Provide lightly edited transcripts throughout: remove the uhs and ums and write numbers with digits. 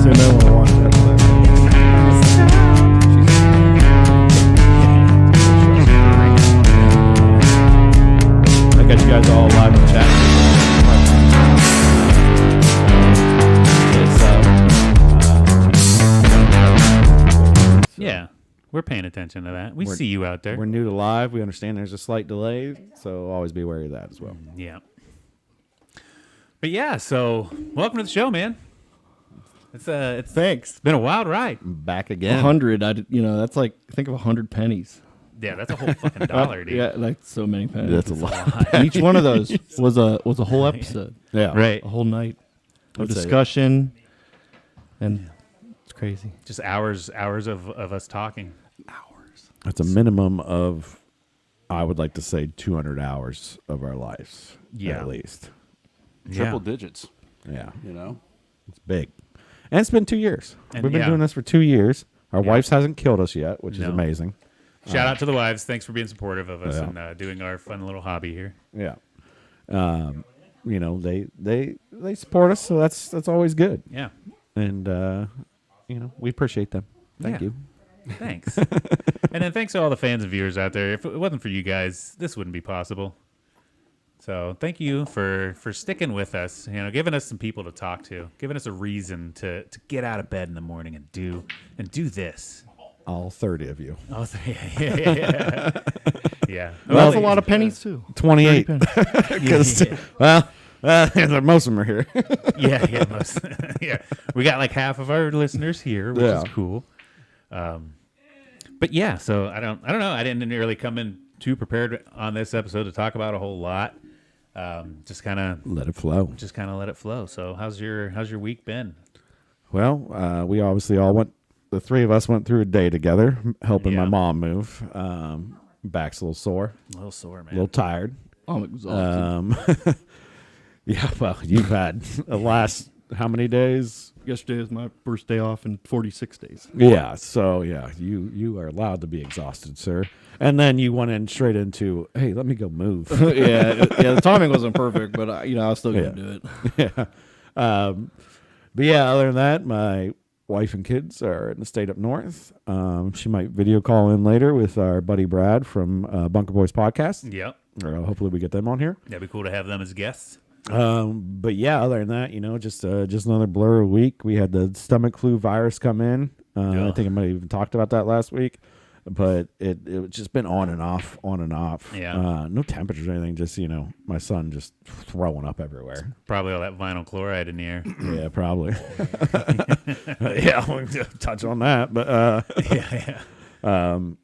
me and I want to watch that. I got you guys all live in chat. Yeah, we're paying attention to that. We see you out there. We're new to live. We understand there's a slight delay, so always be wary of that as well. Yeah. But yeah, so welcome to the show, man. It's Thanks. been a wild ride. Back again. 100. That's like, think of 100 pennies. Yeah, that's a whole fucking dollar, dude. Yeah, like so many pennies. That's a lot. And each one of those was a whole episode, Yeah. Right. a whole night of That's it. discussion, and it's crazy. Just hours of us talking. It's a minimum of, I would like to say, 200 hours of our lives. Yeah. At least. Triple digits, Yeah. you know? It's big. And it's been 2 years. And We've been yeah. doing this for 2 years. Our wives hasn't killed us yet, which is No. amazing. Shout out to the wives. Thanks for being supportive of us Yeah. and doing our fun little hobby here. Yeah. You know, they support us, so that's always good. Yeah. And you know, we appreciate them. Thank Yeah. you. Thanks. And then thanks to all the fans and viewers out there. If it wasn't for you guys, this wouldn't be possible. So thank you for sticking with us, you know, giving us some people to talk to, giving us a reason to get out of bed in the morning and do this. All 30 of you. Oh, yeah. Yeah. Well, that's a lot of pennies too. 28. 30 pennies. Well, most of them are here. Yeah, most, yeah. We got like half of our listeners here, which Yeah. is cool. But yeah, so I don't know. I didn't really come in too prepared on this episode to talk about a whole lot. Just kind of Let it flow. let it flow. So how's your week been? Well, we obviously all the three of us went through a day together, helping my Yeah. mom move. Back's a little sore, A little sore, a man. little tired. I'm exhausted. Yeah, well, you've had the last how many days? Yesterday was my first day off in 46 days. Yeah, so yeah, you are allowed to be exhausted, sir. And then you went in straight into, hey, let me go move. yeah, the timing wasn't perfect, but I was still gonna Yeah. do it. But yeah, other than that, my wife and kids are in the state up north. She might video call in later with our buddy Brad from Bunker Boys Podcast. Yep. Or hopefully we get them on here. That'd be cool to have them as guests. But yeah, other than that, you know, just another blur week. We had the stomach flu virus come in. I think I might have even talked about that last week. But it's just been on and off. Yeah. No temperatures or anything. Just, you know, my son just throwing up everywhere. Probably all that vinyl chloride in the air. Yeah, probably. Yeah, we'll touch on that. But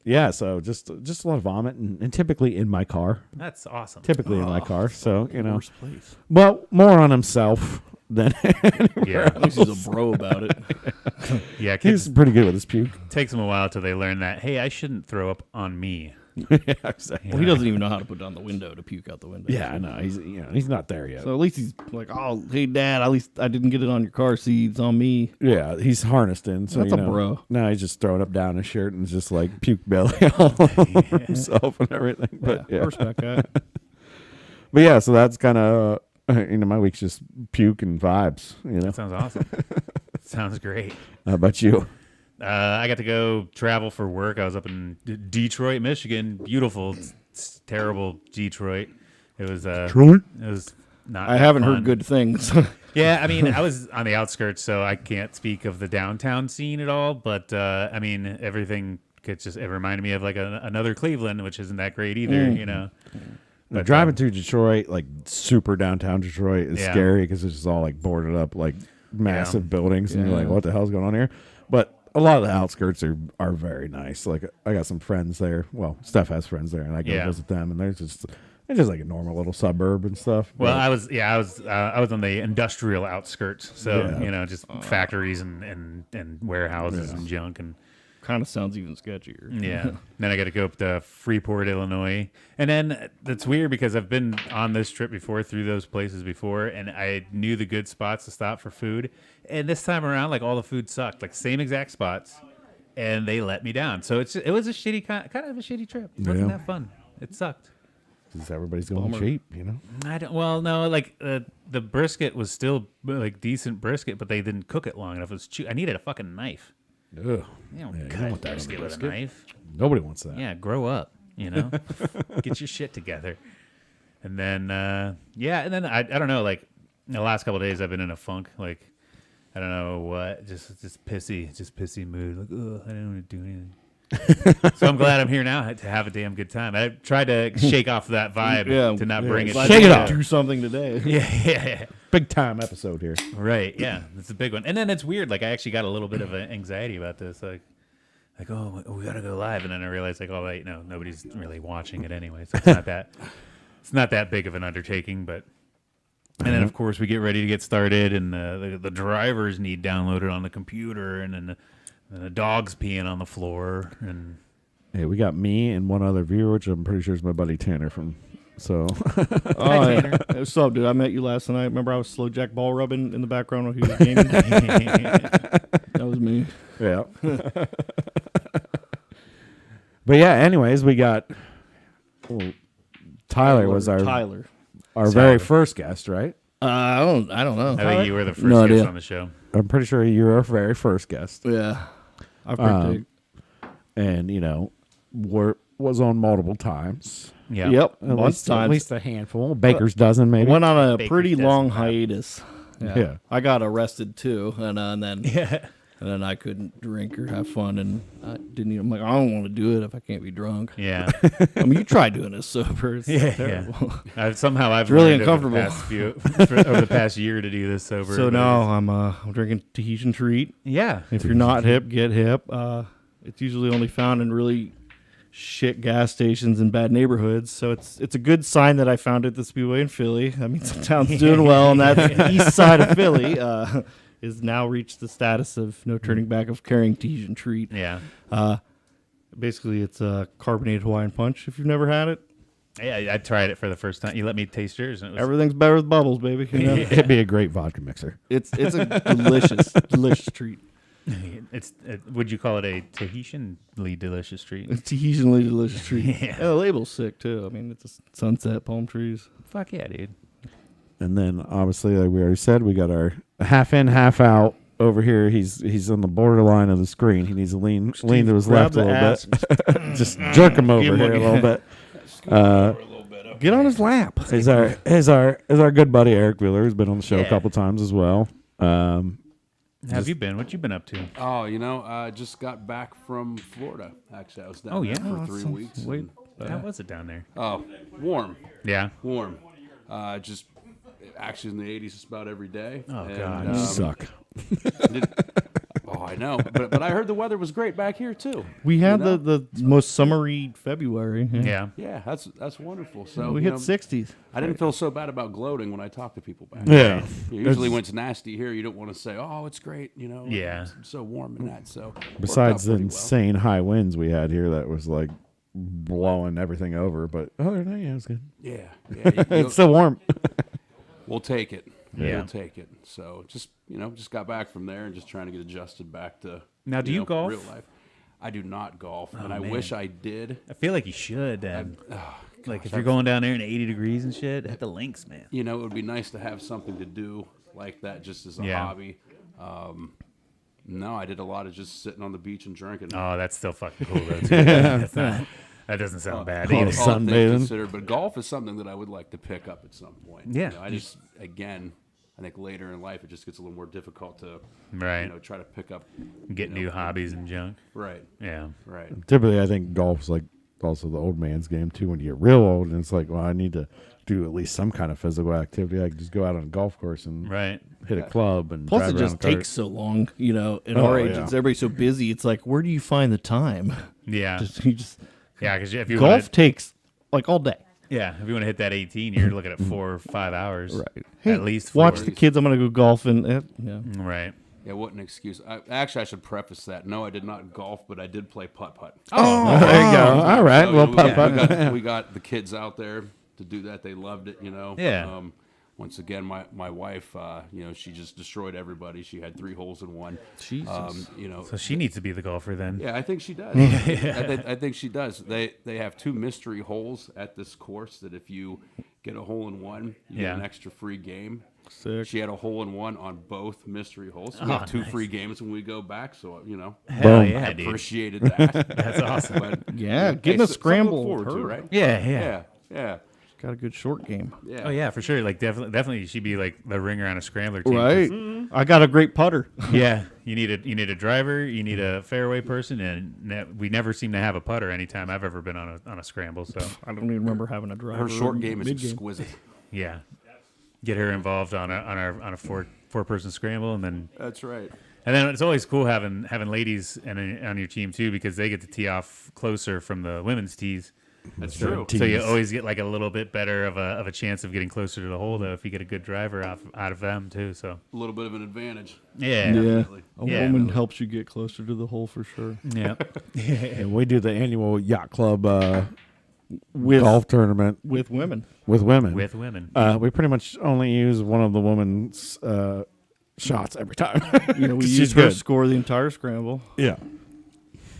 yeah. So just a lot of vomit, and typically in my car. That's awesome. Typically in my car. So, you know, Worst place. well, more on himself than Yeah. At least he's a bro about it. Yeah. he's Kids, pretty good with his puke. takes them a while till they learn that, hey, I shouldn't throw up on me. Yeah, exactly. Well, he doesn't even know how to put down the window to puke out the window. Yeah, I know. He's not there yet. So at least he's like, oh, hey, Dad, at least I didn't get it on your car seat. It's on me. Yeah, he's harnessed in. So That's you a know, bro. Now he's just throwing up down his shirt and just like puke belly all over himself and everything. But yeah. Respect that. But yeah, so that's kind of my week's just puke and vibes. You know, That sounds awesome. Sounds great. how about you? I got to go travel for work. I was up in Detroit, Michigan. Beautiful, it's terrible Detroit. It was It was not. I haven't fun. heard good things. Yeah, I mean, I was on the outskirts, so I can't speak of the downtown scene at all. But I mean, everything it reminded me of like another Cleveland, which isn't that great either. You know. But driving through Detroit, like super downtown Detroit, is Yeah. scary because it's just all like boarded up, like massive buildings, and you're like, Yeah. what the hell's going on here? But a lot of the outskirts are very nice. Like I got some friends there. Well, Steph has friends there, and I go Yeah. visit them, and it's just like a normal little suburb and stuff. Well, But- I was on the industrial outskirts, so Yeah. you know, just factories and warehouses and junk and. Kind of sounds even sketchier. Yeah. Then I got to go up to Freeport, Illinois. And then that's weird because I've been on this trip before through those places before, and I knew the good spots to stop for food. And this time around, like all the food sucked, like same exact spots, and they let me down. So it was a shitty kind of a shitty trip. It wasn't Yeah. that fun. It sucked. because everybody's going Bummer. cheap, you know. I don't. Well, no, like the brisket was still like decent brisket, but they didn't cook it long enough. It was I needed a fucking knife. Ugh. You don't Yeah, you don't cut want that on brisket the with a brisket. knife. Nobody wants that. Yeah, grow up. You know, get your shit together. And then and then I don't know. Like the last couple of days, I've been in a funk. Like I don't know what, just pissy mood. Like I don't want to do anything. So I'm glad I'm here now to have a damn good time. I tried to shake off that vibe to not bring it. Glad Shake you it could off. Do something today. Yeah. Big time episode here. Right. Yeah. It's a big one. And then it's weird. Like I actually got a little bit of anxiety about this. Like, oh, we gotta go live. And then I realized, like, oh wait, no, nobody's really watching it anyway. So it's not that big of an undertaking. But and then of course we get ready to get started, and the drivers need downloaded on the computer, and then the dog's peeing on the floor, and Hey, we got me and one other viewer, which I'm pretty sure is my buddy Tanner from. So Oh, yeah. What's up, dude? I met you last night. Remember I was slow jack ball rubbing in the background while he was gaming? That was me. yeah. But yeah, anyways, we got Tyler was our Tyler. very first guest, right? I don't know. I think you were the first No guest idea. on the show. I'm pretty sure you were our very first guest, Yeah. I've heard and was on multiple times. Yeah. Yep. At Lots least, of times. a handful. Baker's dozen, maybe. Went on a Baker's pretty dozen long that. hiatus. Yeah. I got arrested too, and then Yeah. and then I couldn't drink or have fun, and I didn't. I'm like, I don't want to do it if I can't be drunk. Yeah. I mean, you try doing this sober. It's terrible. I've I've really learned uncomfortable. over the past year to do this sober. So but now I'm drinking Tahitian Treat. yeah. If you're not hip, get hip. It's usually only found in really shit gas stations in bad neighborhoods. So it's a good sign that I found it at the Speedway in Philly. That means the town's doing well, and that's the east side of Philly. Is now reached the status of no turning back of carrying Tahitian Treat. Yeah. Basically, it's a carbonated Hawaiian Punch. If you've never had it, Yeah, I tried it for the first time. You let me taste yours, and it was everyth's better with bubbles, baby. You know? It'd be a great vodka mixer. It's a delicious treat. would you call it a Tahitianly delicious treat? It's Tahitianly delicious treat. Yeah. And the label's sick too. I mean, it's a sunset, palm trees. Fuck yeah, dude. And then obviously, like we already said, we got our half in, half out over here. He's on the borderline of the screen. He needs to lean to his grab left a the little ass. bit. Just jerk him over him here a a- little bit. Get on his lap. Is our good buddy Eric Wheeler, who's been on the show a Yeah. couple times as well. Have you been? What you been up to? Oh, I just got back from Florida. Actually, I was down Oh, there yeah? for 3 weeks. Wait, How was it down there? Oh, warm. Yeah. Warm. Just actually in the 80s just about every day. Oh, And, God. You suck. Oh, I know. But I heard the weather was great back here too. we had You know? the most summery February. Yeah. Yeah, that's wonderful. So We you hit know, 60s. I didn't feel so bad about gloating when I talk to people back. Yeah. Usually when it's nasty here, you don't want to say, "Oh, it's great," Yeah. It's so warm and that. So Besides the worked out pretty insane high winds we had here, that was like blowing everything over. But other than that, yeah, it was good. well. Yeah. It's still warm. We'll take it. Yeah. We'll take it. So just got back from there and just trying to get adjusted back to Now, do you golf? real life. I do not golf, and I man. wish I did. I feel like you should. Like if you're going down there in 80 degrees and shit, hit the links, man. It would be nice to have something to do like that just as a Yeah. hobby. No, I did a lot of just sitting on the beach and drinking. Oh, that's still fucking cool though. Too. That doesn't sound bad all either. the All sun- things sunbathing. considered, but golf is something that I would like to pick up at some point. Yeah. I just again, I think later in life it just gets a little more difficult to Right. try to pick up. Get new hobbies and junk. Right. Yeah. Right. Typically, I think golf's like also the old man's game too. When you get real old, and it's like, well, I need to do at least some kind of physical activity. I can just go out on a golf course and Right. hit a club and Plus, drive it around just a cart. takes so long. In Oh, our age, yeah. it's everybody's so busy. It's like, where do you find the time? Yeah. Yeah, because if you Golf wanna, takes like all day. if you want to hit that 18, you're looking at 4 or 5 hours. Hey, At least 4. watch the kids. I'm gonna go golfing. Yeah. Right. Yeah, what an excuse. Actually, I should preface that. No, I did not golf, but I did play putt-putt. Oh, there you go. All right, So, well, we putt putt. got the kids out there to do that. They loved it, Yeah. once again, my wife, she just destroyed everybody. She had 3 holes in one. Jesus. So she needs to be the golfer then. Yeah, I think she does. I think she does. They have 2 mystery holes at this course that if you get a hole in one, you get an extra free game. Sick. She had a hole in one on both mystery holes. So we have 2 free games when we go back. So Hell Boom. yeah, I dude. appreciated that. That's awesome. But, Yeah, getting a something to look scramble forward to, her. right? Yeah. Yeah. Got a good short game. Yeah. Oh yeah, for sure. Like definitely, she'd be like the ringer on a scrambler team. 'Cause- Right. I got a great putter. Yeah, you need a driver, you need a fairway person, and we never seem to have a putter anytime I've ever been on a scramble. So I don't even remember having a driver. Her short game is mid game. exquisite. yeah, get her involved on a four person scramble, and then That's right. it's always cool having ladies on your team too, because they get to tee off closer from the women's tees. That's true. So you always get like a little bit better of a chance of getting closer to the hole, though, if you get a good driver out of them too. So A little bit of an advantage. yeah, Yeah. A Yeah. woman helps you get closer to the hole for sure. yeah. And we do the annual yacht club With golf tournament with women. with women. With women. We pretty much only use one of the women's shots every time. We 'Cause she's use her to good. score the entire scramble. Yeah.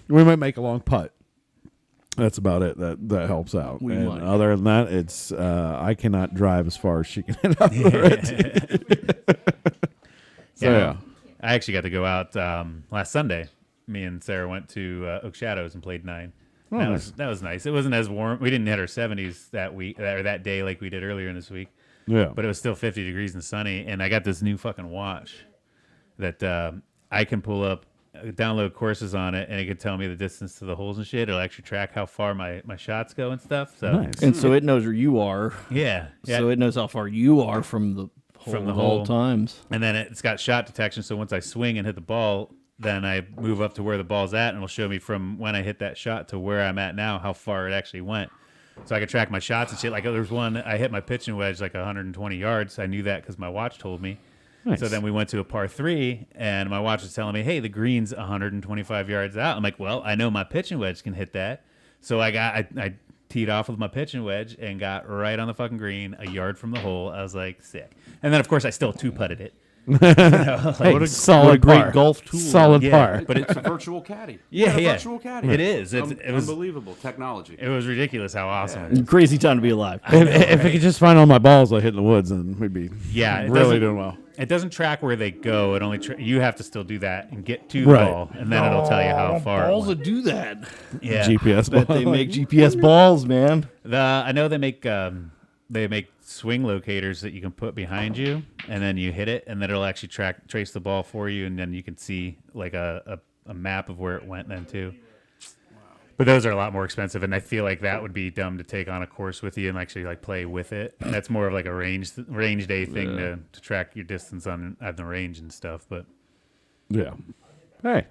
We might make a long putt. That's about it. That helps out. We and might. other than that, it's I cannot drive as far as she can hit up it. So yeah. I actually got to go out last Sunday. Me and Sarah went to Oak Shadows and played 9. Oh, nice. That was nice. It wasn't as warm. We didn't hit our 70s that week or that day like we did earlier in this week, Yeah. but it was still 50 degrees and sunny. And I got this new fucking watch that I can pull up, download courses on it, and it could tell me the distance to the holes and shit. It'll actually track how far my shots go and stuff. So Nice. And so it knows where you are. yeah. So it knows how far you are from the hole From the at all hole. times. And then it's got shot detection, so once I swing and hit the ball, then I move up to where the ball's at, and it'll show me from when I hit that shot to where I'm at now, how far it actually went. So I could track my shots and shit. Like there's one, I hit my pitching wedge like 120 yards. I knew that because my watch told me. Nice. So then we went to a par 3, and my watch was telling me, hey, the green's 125 yards out. I'm like, well, I know my pitching wedge can hit that. So I teed off with my pitching wedge and got right on the fucking green, a yard from the hole. I was like, sick. And then, of course, I still 2-putted it. Hey, solid what a great par. golf tool. Solid Yeah, par. but It's a virtual caddy. Yeah, a yeah. virtual caddy. It is. It was unbelievable technology. It was ridiculous how awesome it is. Crazy time to be alive. If I could just find all my balls I hit in the woods, then we'd be Yeah, it really doesn't- doing well. It doesn't track where they go. It only you have to still do that and get to the Right. ball, and then it'll tell you how far. it Balls went. that do that. Yeah, GPS Bet ball. they make GPS balls, man. I know they make swing locators that you can put behind you, and then you hit it, and then it'll actually trace the ball for you, and then you can see like a map of where it went then too. But those are a lot more expensive, and I feel like that would be dumb to take on a course with you and actually like play with it. That's more of like a range day thing to track your distance on the range and stuff. But Yeah. Hey.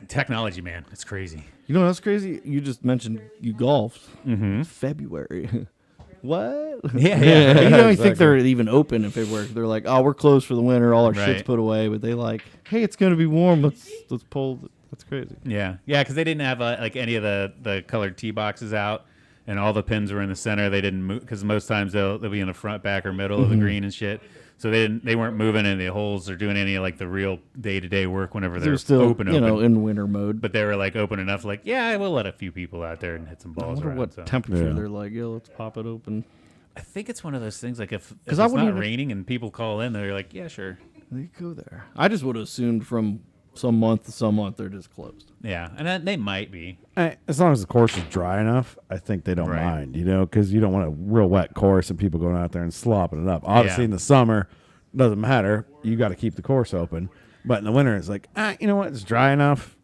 technology, man, it's crazy. You know that's crazy? You just mentioned you golfed. Mm-hmm. February. What? Yeah, You don't Exactly. think they're even open in February. They're like, oh, we're closed for the winter. All our shit's Right. put away. But they like, hey, it's going to be warm. Let's pull. That's crazy. Yeah, because they didn't have like any of the colored tee boxes out, and all the pins were in the center. They didn't move because most times they'll be in the front, back, or middle of the green and shit. So they weren't moving any of the holes or doing any of like the real day-to-day work whenever they're They're still, open. in winter mode. But they were like open enough, like yeah, we'll let a few people out there and hit some I balls wonder around. what so. temperature Yeah. they're like. Yeah, let's pop it open. I think it's one of those things like if I it's wouldn't not even- raining and people call in, they're like, yeah, sure, They go there. I just would have assumed from some month to some month they're just closed. yeah, and then they might be. As long as the course is dry enough, I think they don't Right. mind, because you don't want a real wet course and people going out there and slopping it up. Obviously, Yeah. in the summer, doesn't matter. You got to keep the course open. But in the winter, it's like, you know what? It's dry enough.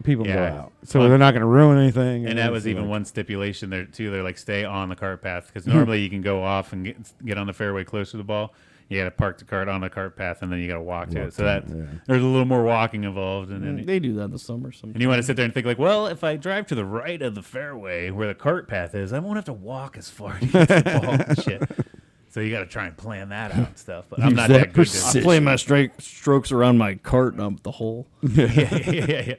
People can go Yeah. out. So they're not going to ruin anything. And that was it's even like- one stipulation there too. They're like, stay on the cart path because normally you can go off and get on the fairway close to the ball. You got to park the cart on the cart path and then you got to walk to it. So that there's a little more walking involved. And then They do that in the summer. and you want to sit there and think like, well, if I drive to the right of the fairway where the cart path is, I won't have to walk as far to get to the ball and shit. So you got to try and plan that out and stuff. But I'm not that good. I play my strokes around my cart and up the hole. yeah.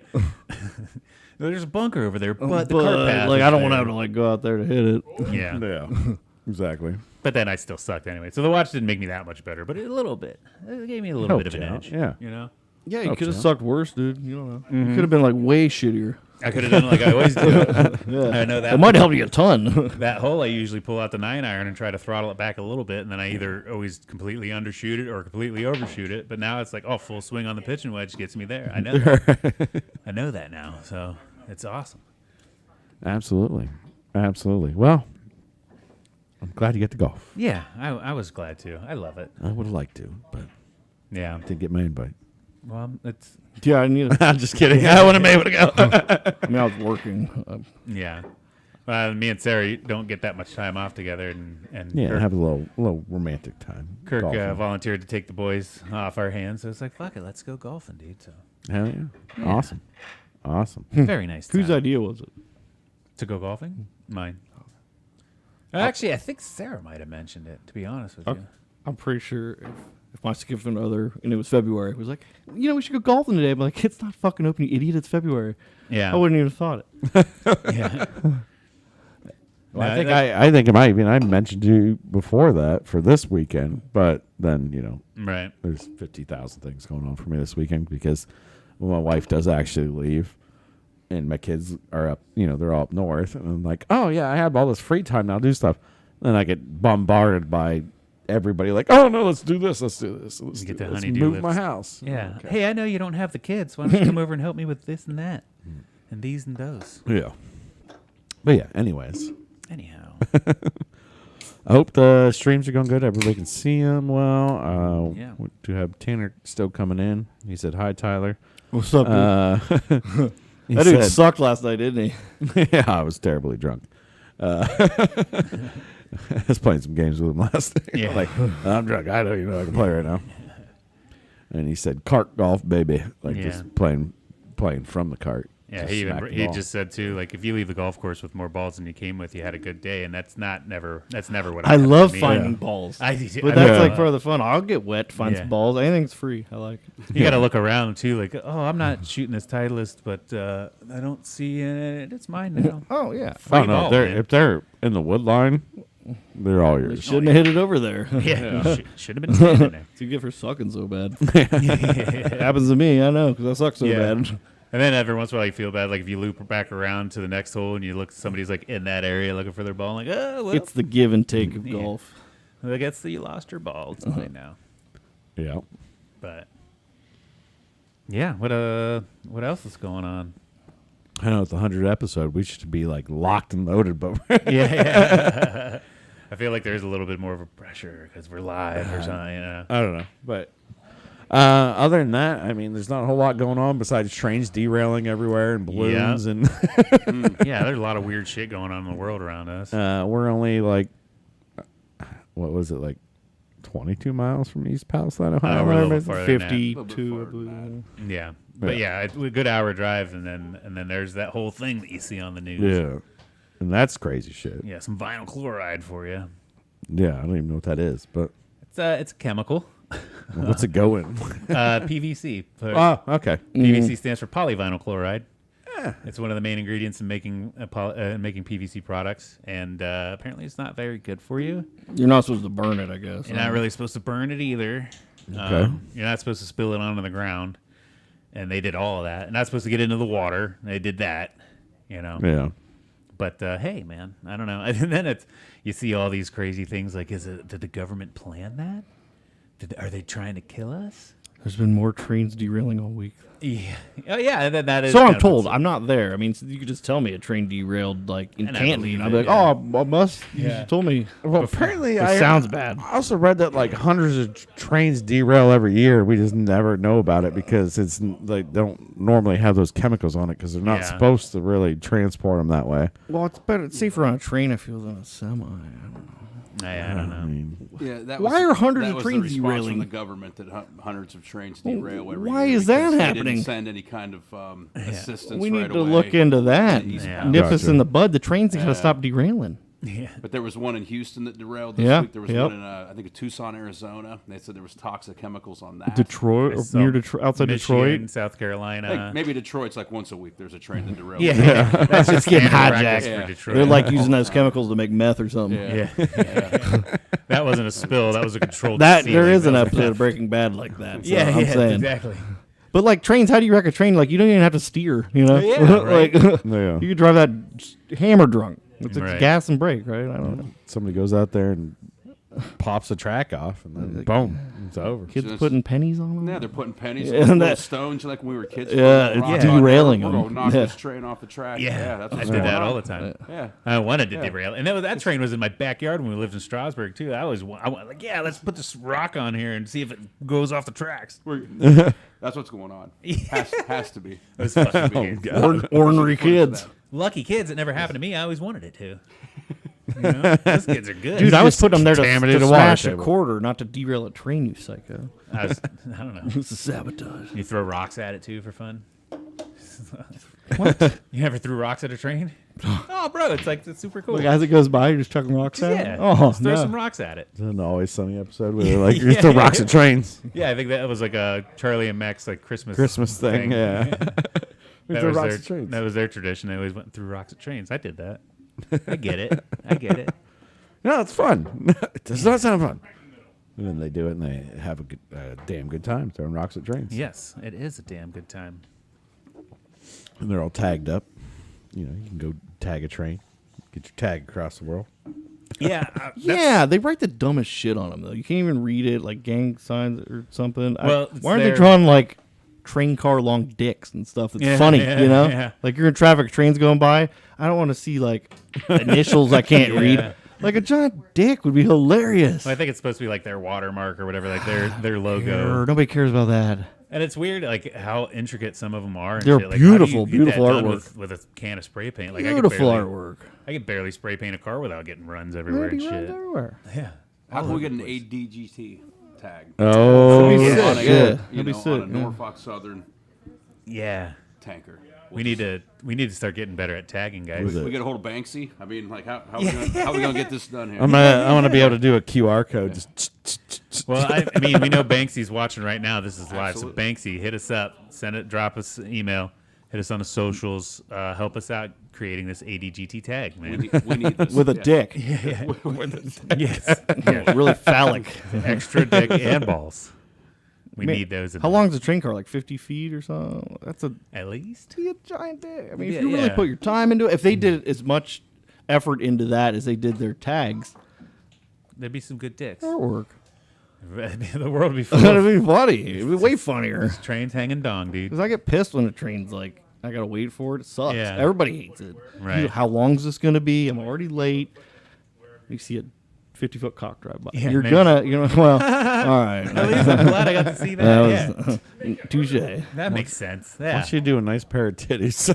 There's a bunker over there, but the cart path. like is I don't want to there. have to like go out there to hit it. Yeah. Yeah, exactly. But then I still sucked anyway. So the watch didn't make me that much better, but a little bit. It gave me a little bit of an Helped edge. you out, yeah. You know? Yeah, you Hope could have so. sucked worse, dude. You don't know. You could have been like way shittier. I could have done it like I always do. I know that. It might help you a ton. That hole, I usually pull out the 9-iron and try to throttle it back a little bit, and then I either always completely undershoot it or completely overshoot it. But now it's like, oh, full swing on the pitching wedge gets me there. I know that. I know that now, so it's awesome. Absolutely. Well, I'm glad you get to golf. Yeah, I was glad to. I love it. I would have liked to, but Yeah. didn't get my invite. Well, it's Yeah, I need. I'm just kidding. I would have been able to go. I mean, I was working. yeah. Me and Sarah don't get that much time off together, and Yeah, Kirk, have a little romantic time. Kirk golfing. volunteered to take the boys off our hands. So it's like, fuck it, let's go golfing, dude. So Hell yeah. Awesome. very nice. Whose time. idea was it? To go golfing? Mine. Actually, I think Sarah might have mentioned it. To be honest with you. I'm pretty sure if my significant other, and it was February, was like, we should go golfing today. I'm like, it's not fucking open, you idiot. It's February. Yeah. I wouldn't even have thought it. Yeah. Well, No, I think that- I think it might. I mentioned to you before that for this weekend, but then Right. there's 50,000 things going on for me this weekend because my wife does actually leave, and my kids are up. They're all up north, and I'm like, oh yeah, I have all this free time now, do stuff. Then I get bombarded by everybody like, oh no, let's do this, let's You get the let's honeydew move my lips. house. Yeah. Okay. Hey, I know you don't have the kids. Why don't you come over and help me with this and that, and these and those? Yeah. But yeah, anyways. Anyhow. I hope the streams are going good. Everybody can see them well. Yeah. We do have Tanner still coming in. He said, hi, Tyler. What's up, dude? He That dude said- sucked last night, didn't he? Yeah, I was terribly drunk. I was playing some games with him last night. Yeah. Like, I'm drunk. I don't I can play right now. And he said, cart golf, baby. Like, Yeah. just playing from the cart. Yeah, Just he smack the he ball. just said too, like if you leave the golf course with more balls than you came with, you had a good day, and that's never what I happened love to me. finding balls. I But that's Yeah. like part of the fun. I'll get wet, find Yeah. some balls. Anything's free. I like it. You got to look around too, like I'm not shooting this Titleist, but I don't see it. It's mine now. Oh, yeah. Free Oh, no. ball, man. If they're in the wood line, they're all They yours. shouldn't have hit it over there. Yeah, should have been standing there. To get for sucking so bad. Happens to me, I know, because I suck so Yeah. bad. And then every once in a while you feel bad, like if you loop back around to the next hole and you look, somebody's like in that area looking for their ball, like well, It's the give and take of Yeah. golf. I guess you lost your ball. It's mine now. Yeah. But yeah, what else is going on? I know it's the 100th episode. We should be like locked and loaded, but Yeah. I feel like there's a little bit more of a pressure because we're live or something. You know? I don't know. But other than that, I mean, there's not a whole lot going on besides trains derailing everywhere and balloons, and Yeah, there's a lot of weird shit going on in the world around us. we're only like, what was it, like 22 miles from East Palestine, Ohio? we're a little Maybe? farther than that. 52, I farther believe. than Yeah, but yeah, it's a good hour drive, and then there's that whole thing that you see on the news. Yeah, and that's crazy shit. Yeah, some vinyl chloride for you. Yeah, I don't even know what that is, but It's a chemical. what's it going? PVC. Oh, okay. PVC stands for polyvinyl chloride. It's one of the main ingredients in making PVC products, and apparently it's not very good for you. You're not supposed to burn it, I guess. You're not really supposed to burn it either. Okay. You're not supposed to spill it onto the ground, and they did all of that. You're not supposed to get into the water. They did that, Yeah. But hey, man, I don't know. And then you see all these crazy things like, did the government plan that? Are they trying to kill us? There's been more trains derailing all week. Yeah, oh, yeah. That is. So kind I'm of told. what's- I'm not there. I mean, so you could just tell me a train derailed like in And I Canton. believe I'd be it, like, yeah. oh, I must. You Yeah. just told me. Well, apparently, It sounds bad. I also read that like hundreds of trains derail every year. We just never know about it because they don't normally have those chemicals on it because they're not Yeah. supposed to really transport them that way. Well, it's better. It's safer on a train, I feel, than a semi. I don't know. I don't know. I mean, Yeah, that Why are hundreds that of was trains the response derailing? from the government that hundreds of trains derail every why year is that because they happening? Didn't send any kind of assistance. We right need to away look into that. to East Yeah. Palestine. Nip us Gotcha. in the bud. The trains got to stop derailing. Yeah. But there was one in Houston that derailed this Yeah, week. There was yep. one in, I think, Tucson, Arizona. They said there was toxic chemicals on that. Detroit, or So, near Detroit, outside Michigan, Detroit. South Carolina. Like, maybe Detroit's like once a week. There's a train that derails. yeah, that's just getting standard practice hijacked. for Yeah. Detroit. They're like using those chemicals to make meth or something. Yeah. Yeah. That wasn't a spill. That was a controlled. That sealing. there is an That was a- episode of Breaking Bad like that. So Yeah, I'm saying. exactly. But like trains, how do you wreck a train? Like you don't even have to steer. You know, Yeah, right. like Yeah. you could drive that hammer drunk. It's a Right. gas and brake, right? I don't know. Somebody goes out there and pops the track off, and then boom, it's over. Kids Just- putting pennies on them. Yeah, they're putting pennies Yeah, in and little that- stones like when we were kids. Yeah, throwing it's rocks on derailing We're them. gonna knock Yeah. this train off the track. Yeah, that's I what's did going that on. all the time. Yeah. I wanted to derail, and that train was in my backyard when we lived in Strasbourg too. I was like, yeah, let's put this rock on here and see if it goes off the tracks. That's what's going on. Has to be. It was fucking Oh, weird. God. Ornery kids. Lucky kids, it never happened to me. I always wanted it to. You know? Those kids are good. Dude, I was putting them there to contaminated water smash a table. quarter, not to derail a train. You psycho. I don't know. It's a sabotage. You throw rocks at it too for fun. What? You ever threw rocks at a train? Oh, bro, it's super cool. Like as it goes by, you're just chucking rocks at Yeah, it. Oh, just throw no. some rocks at it. It's an Always Sunny episode where they're like, you throw rocks at trains. Yeah, I think that was like a Charlie and Max like Christmas Thing, yeah. We That throw was, rocks their, at trains. that was their tradition. They always went through rocks at trains. I did that. I get it. I get it. No, it's fun. It does not sound fun. And then they do it, and they have a good, damn good time throwing rocks at trains. Yes, it is a damn good time. And they're all tagged up. You know, you can go tag a train, get your tag across the world. Yeah, Yeah, they write the dumbest shit on them though. You can't even read it, like gang signs or something. Well, it's why aren't they their- drawing like train car long dicks and stuff? It's Yeah, funny, yeah, you know. yeah. Like you're in traffic, trains going by. I don't want to see like initials I can't Yeah. read. Like a giant dick would be hilarious. I think it's supposed to be like their watermark or whatever, like their Grr, logo. nobody cares about that. And it's weird, like how intricate some of them are. And They're shit. Like, how do you beautiful, get beautiful that done artwork. with a can of spray paint. Like Beautiful I could barely, artwork. I could barely spray paint a car without getting runs everywhere and Runs shit. everywhere. Yeah. How can we get an ADGT tag? Oh, That'd be On sick, a, yeah. you That'd be know, sick, on a yeah. Norfolk Southern Yeah. tanker. We need to start getting better at tagging, guys. With it. We get a hold of Banksy. I mean, like, how we gonna get this done here? I want to be able to do a QR code. Just Well, I mean, we know Banksy's watching right now. This is live. Absolutely. So Banksy, hit us up, send it, drop us an email, hit us on the socials, help us out creating this ADGT tag, man. we need this. With a Yeah. dick. Yes, yeah. Really phallic. Extra dick and balls. We Man, need those. In How there. long is a train car? Like 50 feet or something? That's At least. a giant dick. I mean, Yeah, if you really yeah. put your time into it, if they did as much effort into that as they did their tags, There'd be some good dicks. that'll work. The world would be full That'd of be funny. It'd be way funnier. trains hanging dong, dude. Because I get pissed when a train's like, I gotta wait for it. It sucks. Yeah. Everybody hates it. Right. How long is this gonna be? I'm already late. You see a 50-foot cock drive by. Yeah, You're maybe. gonna, well, all right. At least I'm glad I got to see that. That was touche. That makes sense. why Yeah. don't you do a nice pair of titties?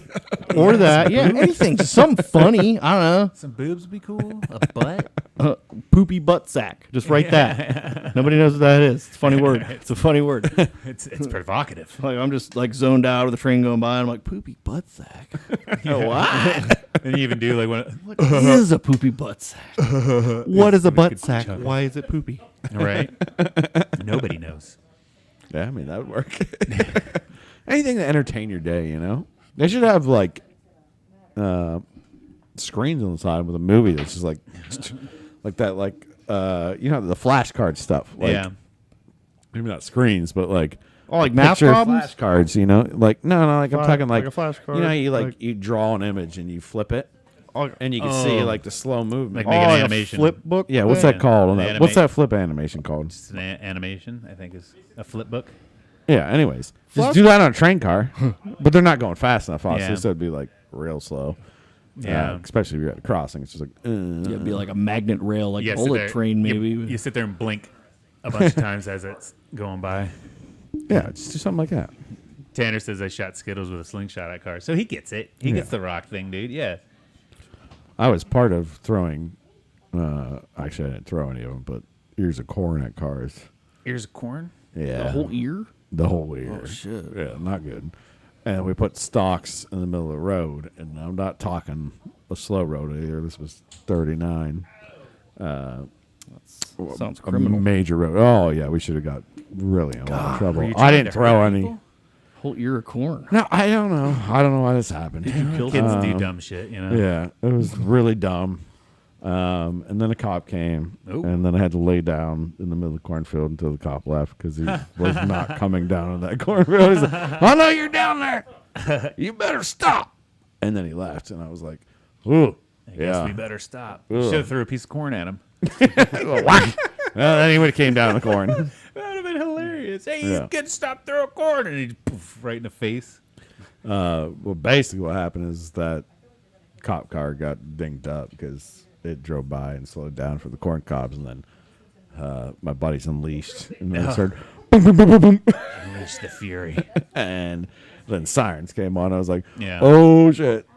Or that, yeah, anything, just something funny. I don't Some boobs would be cool. A butt. know. Poopy butt sack. Just write that. Nobody knows what that is. It's a funny word. It's a funny word. It's provocative. Like I'm just like zoned out of the train going by. And I'm like poopy butt sack. What? And you even do like when What is a poopy butt sack? What is a butt sack? Why is it poopy? right? Nobody knows. Yeah, I mean, that would work. Anything to entertain your day, you know? They should have, like, screens on the side with a movie that's just like that, like, you know, the flashcard stuff. Like, Yeah. maybe not screens, but, like, Oh, like math picture problems? flashcards, you know? Like, no, like, I'm Flash- talking, like, like a flashcard, you know, you, like- you draw an image and you flip it, Oh, and you can see, Oh. like, the slow movement. Like make an like a animation. flip book. Yeah, what's thing? that called? on that? Anima- What's that flip animation called? It's an animation, I think, is a flip book. Yeah, anyways. Flash- Just do that on a train car. But they're not going fast enough, obviously, Yeah. so it'd be like real slow. Yeah. Especially if you're at a crossing. It's just like, Yeah, it'd be like a magnet rail, like You a gotta sit bullet there- train, maybe. You sit there and blink a bunch of times as it's going by. yeah, just do something like that. Tanner says I shot Skittles with a slingshot at cars. So he gets it. He gets the rock thing, dude. Yeah. I was part of throwing, actually, I didn't throw any of them, but ears of corn at cars. Ears of corn? Yeah. The whole ear? The whole ear. Oh, shit. Yeah, not good. and we put stalks in the middle of the road. And I'm not talking a slow road either. This was 39. Sounds A criminal. major road. Oh yeah, we should have got really in a lot of Were trouble. you I trying didn't to throw hurt any. people? Whole ear of corn. No, I don't know. I don't know why this happened. Kill Kids someone? do dumb shit, you know. Yeah, it was really dumb. And then a cop came, Ooh. and then I had to lay down in the middle of the cornfield until the cop left because he was not coming down in that cornfield. He's like, "I know you're down there. You better stop." And then he left, and I was like, "Ooh, I guess yeah." we better stop. Ugh. Should have threw a piece of corn at him. Well, then he would have came down in the corn. That would have been hilarious. Hey, Yeah. you can stop throwing corn, and he poof right in the face. Well, basically, what happened is that cop car got dinged up because it drove by and slowed down for the corn cobs, and then my buddies unleashed, and then it started boom, boom, boom, boom, boom, Unleash the fury. and then sirens came on. I was like, Yeah. "Oh shit!"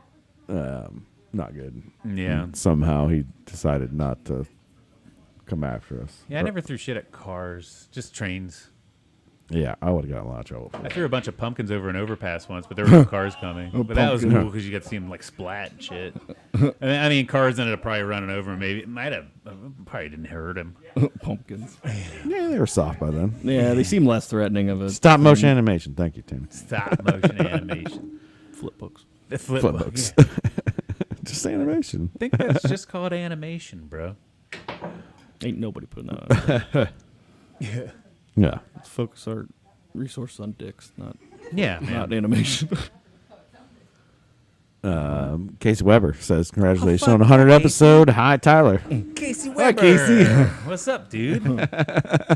Not good. Yeah. And somehow he decided not to come after us. Yeah, I never threw shit at cars, just trains. Yeah, I would have gotten a lot of trouble. I threw a bunch of pumpkins over an overpass once, but there were no cars coming. But that was pumpkin. cool because you got to see them like splat and shit. I mean, cars ended up probably running over him. Maybe it might have, probably didn't hurt him. Pumpkins. Yeah, they were soft by then. Yeah, they seem less threatening of a Stop motion animation. Thank you, Tim. Stop motion animation. flip books. The flip Flip book. books. Yeah. Just animation. I think that's just called animation, bro. Ain't nobody putting that on. Yeah. Let's focus our resources on dicks, not Yeah, man. not animation. Casey Weber says, "Congratulations Oh, on fuck 100 Casey. episode." Hi, Tyler. Casey Hi, Weber. Casey. What's up, dude?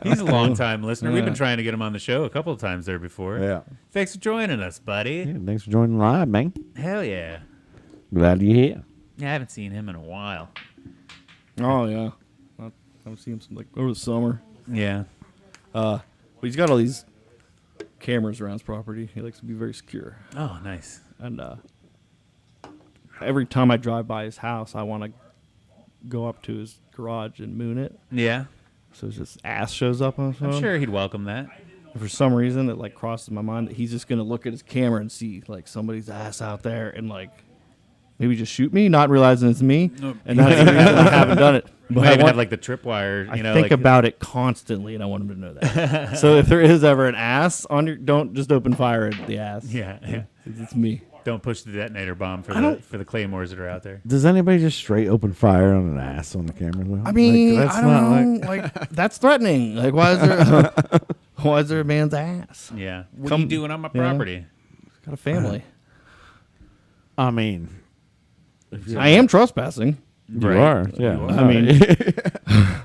He's a long-time listener. We've been trying to get him on the show a couple of times there before. Yeah. Thanks for joining us, buddy. Yeah, thanks for joining live, man. Hell yeah. Glad you're here. Yeah, I haven't seen him in a while. Oh yeah, I haven't seen him since like over the summer. Yeah. But he's got all these cameras around his property. He likes to be very secure. Oh, nice. And every time I drive by his house, I want to go up to his garage and moon it. Yeah. So his just ass shows up on his phone. I'm sure he'd welcome that. And for some reason, it like crosses my mind that he's just gonna look at his camera and see like somebody's ass out there and like maybe just shoot me, not realizing it's me. And that's the reason I haven't done it. But But I I, even want, have like the tripwire. I You know, think like, about it constantly, and I want him to know that. So if there is ever an ass on your, don't just open fire at the ass. Yeah, yeah. It's me. Don't push the detonator bomb for the claymores that are out there. Does anybody just straight open fire on an ass on the camera? Though? I mean, Like, that's I not don't know. Like that's threatening. Like why is there a man's ass? Yeah. What are Come- you doing on my yeah. property? He's got a family. I mean, I am trespassing. you Right. are. Yeah. You are. I mean,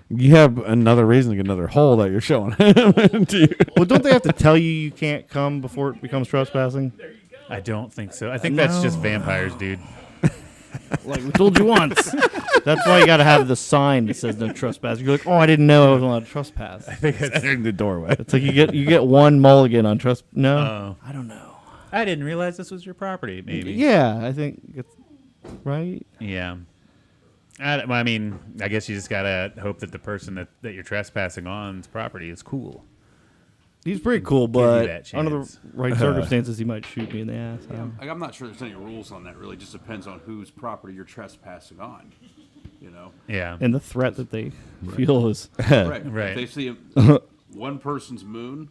you have another reason to get another hole that you're showing to you. well, don't they have to tell you can't come before it becomes trespassing? I don't think so. I think that's just No. vampires, dude. Like we told you once. That's why you got to have the sign that says no trespassing. You're like, oh, I didn't know I was allowed to trespass. In the doorway. It's like you get one mulligan on trespass. No, Oh. I don't know. I didn't realize this was your property, maybe. Yeah, I think it's right. Yeah. I mean, I guess you just got to hope that the person that you're trespassing on's property is cool. He's pretty cool, you but that under the chance. right circumstances, he might shoot me in the ass. Like, I'm not sure there's any rules on that. Really, just depends on whose property you're trespassing on. You know, Yeah. And the threat that they feel is right? Right. If they see one person's moon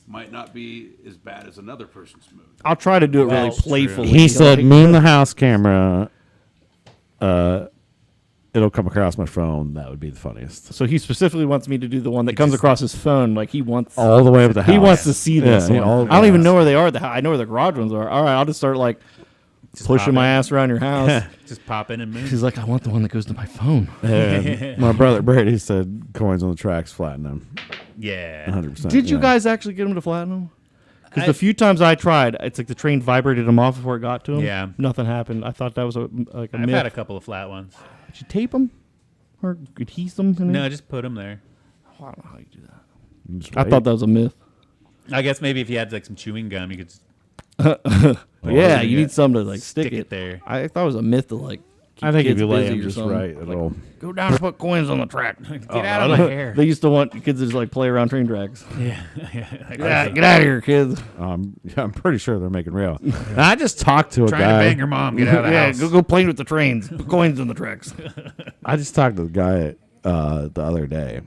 might not be as bad as another person's moon. I'll try to do it really Well, true. playfully. He said, "Moon the house camera. It'll come across my phone. That would be the funniest. So he specifically wants me to do the one that comes across his phone. Like he wants All the way up the house. He wants to see this. Yeah, one. all I don't even the know where they are. I know where the garage ones are. All right, I'll just start like pushing pop my in. ass around your house. Just pop in and move. He's like, I want the one that goes to my phone. And my brother Brady said coins on the tracks flatten them. Yeah. 100%. Did you yeah. guys actually get him to flatten them? Because I- the few times I tried, it's like the train vibrated him off before it got to him. Yeah. Nothing happened. I thought that was like a I've myth. had a couple of flat ones. Did you tape them or adhese them? No, just put them there. I don't know how you do that. Just I wait. thought that was a myth. I guess maybe if you had like some chewing gum, you could just Yeah, yeah. you need something to like stick stick it it there. I thought it was a myth to like I think if kids you lay busy him or just something. right, it'll. Go down and put coins on the track. Get out of my hair. They used to want kids to just like play around train tracks. Yeah. Get out of here, kids. I'm pretty sure they're making real. And I just talked to a Trying to guy. bang your mom. Get out of the Yeah, house. go play with the trains. Put coins on the tracks. I just talked to the guy the other day,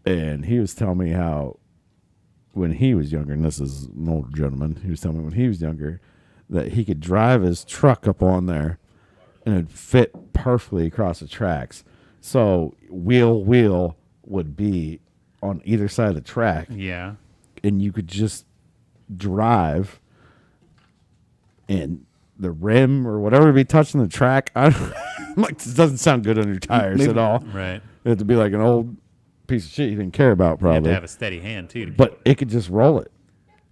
and he was telling me how when he was younger, and this is an older gentleman, he was telling me when he was younger that he could drive his truck up on there and it'd fit perfectly across the tracks. So wheel would be on either side of the track, Yeah. and you could just drive, and the rim or whatever would be touching the track. I'm like, this doesn't sound good on your tires at all. Right. It had to be like an old piece of shit you didn't care about, You have to probably. have a steady hand too. But it could just roll it.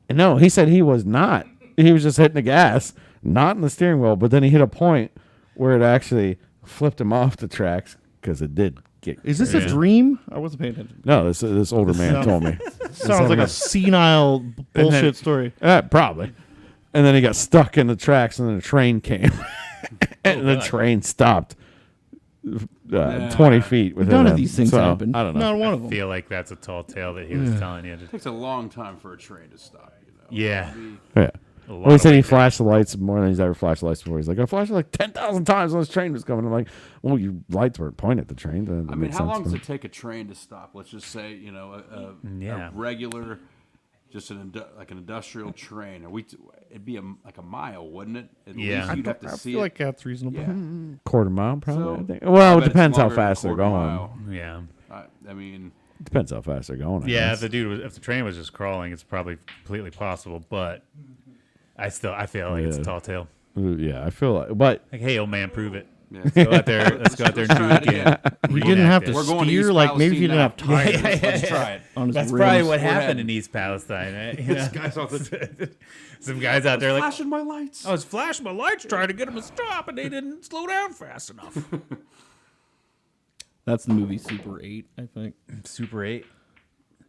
And no, he said he was not. He was just hitting the gas, not in the steering wheel. But then he hit a point where it actually flipped him off the tracks because it did get. Is this Yeah. a dream? I wasn't paying attention. No, this older man told me. Sounds like a senile bullshit story. Probably. And then he got stuck in the tracks, and then a train came, and the train stopped 20 feet within None of him. these things So, happen. I don't know. Not one of I them. feel like that's a tall tale that he was telling you. It takes a long time for a train to stop. You know. Yeah. Yeah. A lot Well, he of said he weight. flashed the lights more than he's ever flashed the lights before. He's like, I flashed it like 10,000 times when this train was coming. I'm like, well, your lights weren't pointed at the train. That I mean, makes how sense long to does me. it take a train to stop? Let's just say, you know, Yeah. a regular, just like an industrial train. It'd be like a mile, wouldn't it? At Yeah. least you'd have to I see feel it. like that's reasonable. Yeah. Quarter mile, probably. So, I think. Well, I it bet it's depends how longer than a fast they're quarter going. mile. Yeah. I mean, Depends how fast they're going. I Yeah, guess. if the train was just crawling, it's probably completely possible. But I feel like it's a Yeah. tall tale. Yeah, I feel like, but Like, hey, old man, prove it. yeah. Let's go out there. Let's go out there and do Let's it try it again. You didn't have to We're going to steer, East like maybe if you didn't Palestine have tires Let's try it. on his That's rims. probably what We're happened heading. in East Palestine. Right? You know? Guys off the Some guys out there like, flashing my lights. I was flashing my lights trying to get them to stop, and they didn't slow down fast enough. That's the movie Super 8, I think. Super 8.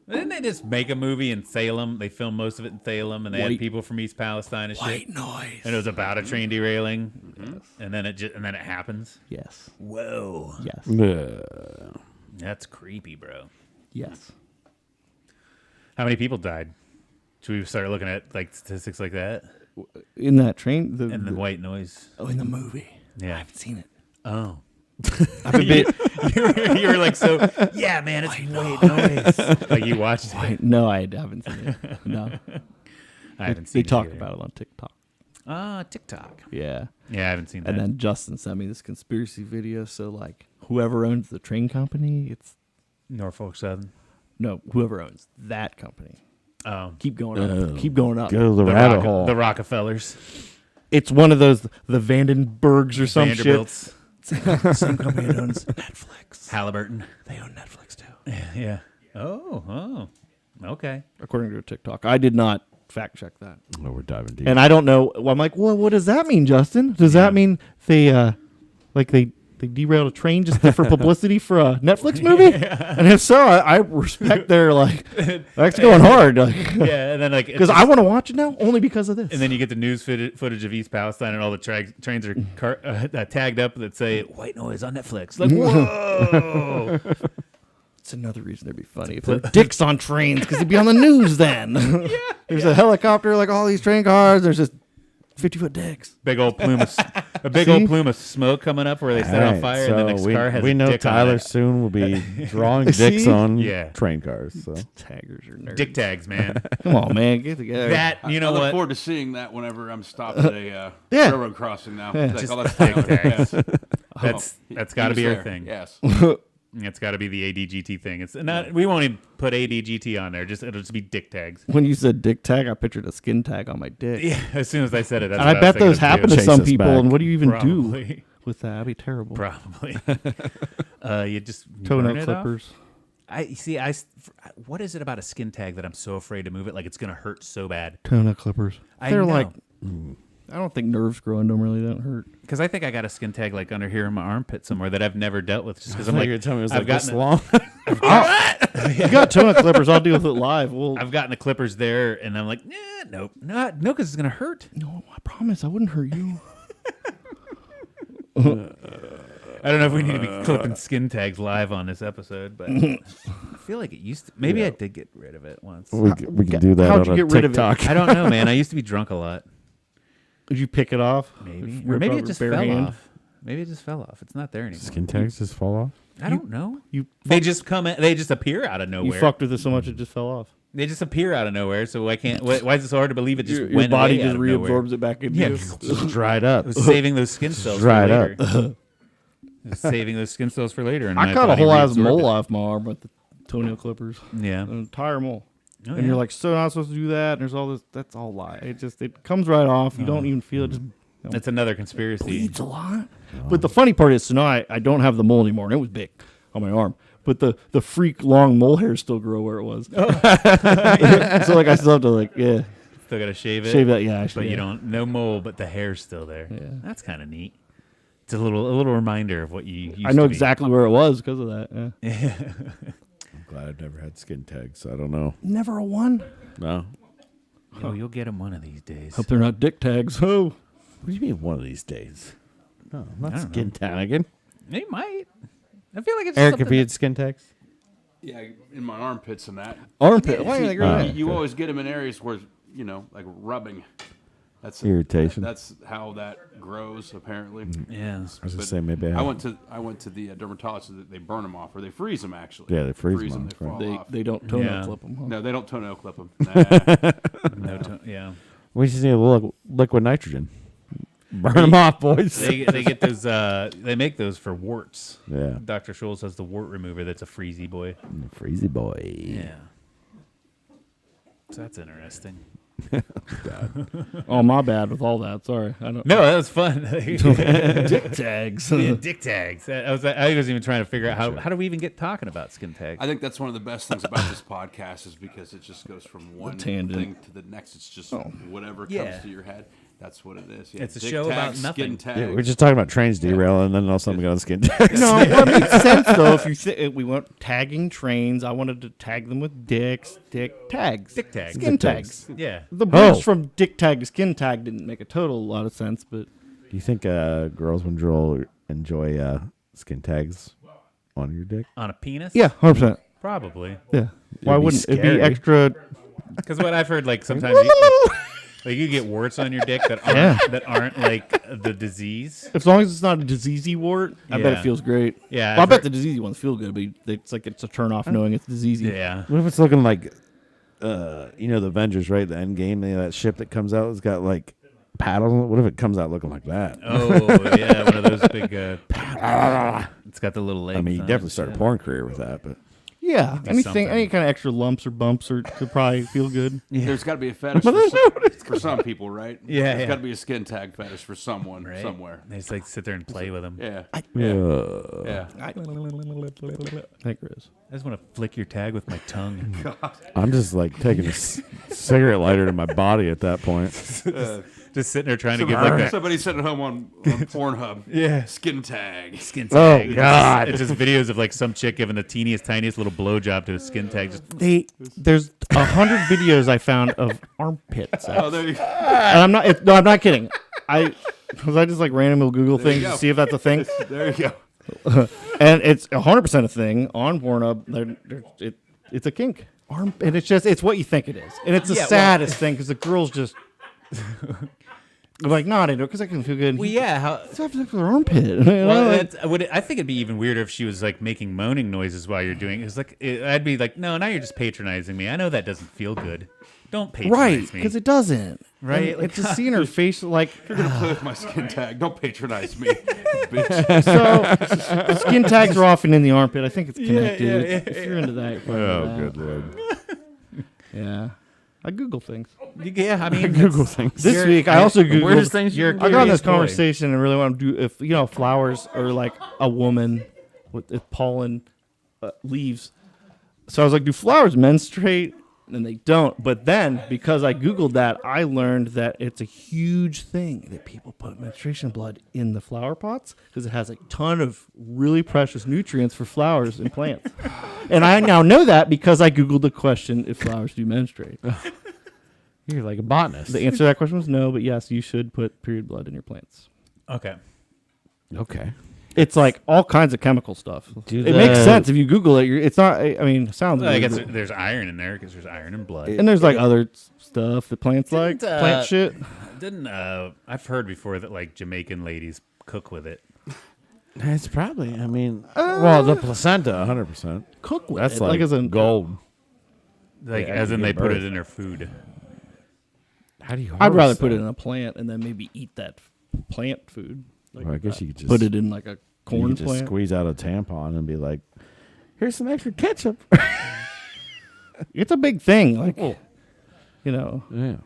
Didn't they just make a movie in Salem? They filmed most of it in Salem, and they had White- people from East Palestine and shit. White noise. And it was about a train derailing, and then it happens. Yes. Whoa, Yes. that's creepy, bro. Yes. How many people died? Should we start looking at like statistics like that? In that train, And the white noise. in the movie. Yeah. I haven't seen it. Oh. I've been you were like, so yeah, man, it's white noise. Like you watched it. No, I haven't seen it. No. I haven't They seen it. talk either. about it on TikTok. TikTok. Yeah. Yeah, I haven't seen that. And then Justin sent me this conspiracy video. So, like, whoever owns the train company, it's Norfolk Southern. no, whoever owns that company. Oh, Keep going up. Keep going up. go to the rabbit hole. the Rockefellers, It's one of those, the Vandenbergs or some shit. Vanderbilts, Same company that owns Netflix. Halliburton. They own Netflix too. Yeah. Oh. Okay. According to TikTok. I did not fact check that. Oh, we're diving deep. And I don't know. Well, I'm like, well, what does that mean, Justin? Does that mean they they derailed a train just for publicity for a Netflix movie? And if so, I respect their that's going hard. Yeah, and then like Because I want to watch it now only because of this. and then you get the news footage of East Palestine, and all the trains are tagged up that say "white noise" on Netflix. Like, whoa! it's another reason it'd be funny if there were dicks on trains because it'd be on the news then. There's a helicopter, like all these train cars. There's just 50-foot dicks. Big old plume of See? old plume of smoke coming up where they set on Alright, fire, and the next we, car has we a know dick on Tyler it. soon will be drawing dicks See? on Yeah. train cars. So Taggers are nerds. Dick tags, man. Come on, man, get together. That you I know look what? forward to seeing that whenever I'm stopped at a Yeah. railroad crossing now. Yeah. Like, Just oh, that's dick Tyler. tags. Yes. That's He got to was be our there. thing. Yes. It's got to be the ADGT thing. It's not. We won't even put ADGT on there. It'll just be dick tags. When you said dick tag, I pictured a skin tag on my dick. Yeah. As soon as I said it, that's And what I bet was thinking those of, too. happen to Chase some us people. back. And what do you even do Probably. with that? That'd be terrible. Probably. You just Toenail burn it off? clippers. I see. What is it about a skin tag that I'm so afraid to move it? Like it's gonna hurt so bad. Toenail clippers. I They're know. like, I don't think nerves growing them really don't hurt. Because I think I got a skin tag like under here in my armpit somewhere that I've never dealt with. Just because I'm I thought like, you were telling me it was I've like this gotten long. You got toenail clippers. I'll deal with it live. I've gotten the clippers there, and I'm like, nope, no, because it's gonna hurt. No, I promise I wouldn't hurt you. I don't know if we need to be clipping skin tags live on this episode, but I feel like it used to. Maybe I did get rid of it once. We can do that How'd on you a get rid of it? TikTok. I don't know, man. I used to be drunk a lot. Did you pick it off? Maybe. Rip Or maybe off it your just bare fell hand? off. Maybe it just fell off. It's not there anymore. Skin tags just fall off. I don't know. You They just come in, they just appear out of you nowhere. fucked with it so much it just fell off. They just appear out of nowhere, so I can't. Why is it so hard to believe it just Your went body away just out of nowhere? reabsorbs it back into Yeah, you. Just dried up. It was saving those skin cells Dried for up. later. It was saving those skin cells for later. And I my cut a body whole ass reabsorbed mole it. off my arm with the toenail clippers. Yeah. An entire mole. Oh, and yeah. you're like, so not supposed to do that. And there's all this. That's all lie. It comes right off. You don't even feel it. Just That's another conspiracy. bleeds a lot. But the funny part is, so now I don't have the mole anymore, and it was big on my arm. But the freak long mole hairs still grow where it was. So like I still have to Still gotta shave it. shave that. Yeah, actually, But you don't. No mole, but the hair's still there. Yeah. That's kind of neat. It's a little reminder of what you used I know to be. exactly where it was because of that. Yeah. I'm glad I've never had skin tags. So I don't know. Never a one. No. Oh, you'll get them one of these days. Hope they're not dick tags. Oh, What do you mean one of these days? No, I'm I not don't skin tagging. They might. I feel like it's Eric, something if you had skin tags? Yeah, in my armpits and that. armpit. Why are they growing? Oh. You always get them in areas where, like rubbing. That's Irritation. That's how that grows, apparently. Yeah. I was But just saying maybe I went to the dermatologist. They burn them off, or they freeze them actually. Yeah, they freeze 'em They off, right. fall They off. they don't toenail Yeah. clip them. Huh? No, they don't toenail clip them. Nah. Yeah. We just need a little liquid nitrogen. Burn them off, boys. They get those. They make those for warts. Yeah. Dr. Scholes has the wart remover. That's a freezy boy. Freezy boy. Yeah. So that's interesting. Oh, my bad with all that. Sorry, I don't. No, that was fun. Dick tags. Yeah, dick tags. I was even trying to figure out how do we even get talking about skin tags? I think that's one of the best things about this podcast is because it just goes from one tangent. thing to the next. It's just whatever Yeah. comes to your head. That's what it is. Yeah, It's a dick show about tags, nothing. Skin tags. Yeah, we're just talking about trains derailing, and then all of a sudden we got on skin tags. No, well, it makes sense though. If we went tagging trains, I wanted to tag them with dick tags, Dick tags. skin Dick tags. tags. Yeah. The bridge Oh. from dick tag to skin tag didn't make a total lot of sense, but Do you think girls would enjoy skin tags on your dick? On a penis? yeah, 100%. Probably. Yeah, why be wouldn't it be scary. extra? Because what I've heard, like sometimes you get warts on your dick that aren't like the disease. As long as it's not a diseasey wart, I bet Yeah. it feels great. Yeah, well, I I've bet heard- the diseasey ones feel good, but it's like it's a turn off knowing it's diseasey. Yeah. What if it's looking like, the Avengers, right? The End Game, that ship that comes out has got like paddles on it. What if it comes out looking like that? Oh yeah, one of those big. It's got the little legs. I mean, you on definitely it. start a porn career with that, but Yeah, anything, something. any kind of extra lumps or bumps could probably feel good. There's got to be a fetish for some people, right? Yeah, There's yeah. got to be a skin tag fetish for someone Right? somewhere. They just like sit there and play with them. Yeah. yeah. Yeah. I think there is. I just want to flick your tag with my tongue. I'm just like taking a cigarette lighter to my body at that point. Just sitting there trying to give like a Somebody sitting at home on Pornhub. yeah skin tag. skin Oh, tag. God. It's just videos of like some chick giving the teeniest, tiniest little blowjob to a skin tag. Just There's 100 videos I found of armpit sex. Oh, there you go. And I'm not. No, I'm not kidding. I just like randomly Google There you things go. to see if that's a thing, There you go. and it's 100% a thing on Pornhub. It's a kink. And it's what you think it is, and it's the Yeah, well- saddest thing because the girls just like not into it because I can feel good. well, yeah. How Let's have sex with her armpit. You know, well, like- I think it'd be even weirder if she was like making moaning noises while you're doing it. It's like I'd be like, no, now you're just patronizing me. I know that doesn't feel good. Don't patronize right, me. because it doesn't. Right, And like- it's just seeing her face like You're gonna play with my skin tag. Don't patronize me, bitch. so. Skin tags are often in the armpit. I think it's connected. If you're into that, you're Oh, into that. good lord. Yeah, I Google things. Yeah, I mean, Google things. This week, I also Googled. weirdest things you I can got on curious this boy. conversation and really want to do if flowers are like a woman with if pollen leaves. So I was like, do flowers menstruate? And they don't. But then because I Googled that, I learned that it's a huge thing that people put menstruation blood in the flower pots because it has a ton of really precious nutrients for flowers and plants. And I now know that because I Googled the question if flowers do menstruate. You're like a botanist. The answer to that question was no, but yes, you should put period blood in your plants. okay. Okay. It's like all kinds of chemical stuff. Do It makes the- sense if you Google it. It's not. I mean, it sounds. Well, I weird, guess but- there's iron in there because there's iron in blood. and there's like other stuff that plants like Didn't, plant shit. Didn't I've heard before that like Jamaican ladies cook with it. It's probably. I mean, well, the placenta, 100%. Cook with That's it, like as in gold. Like Yeah, as in give they put birth. it in their food. How do you? I'd rather harvest put it that? in a plant and then maybe eat that plant food. Like, Well, I guess you could just put it in like a you corn could just plant. squeeze out a tampon and be like, "Here's some extra ketchup." It's a big thing. Like, you know, Yeah.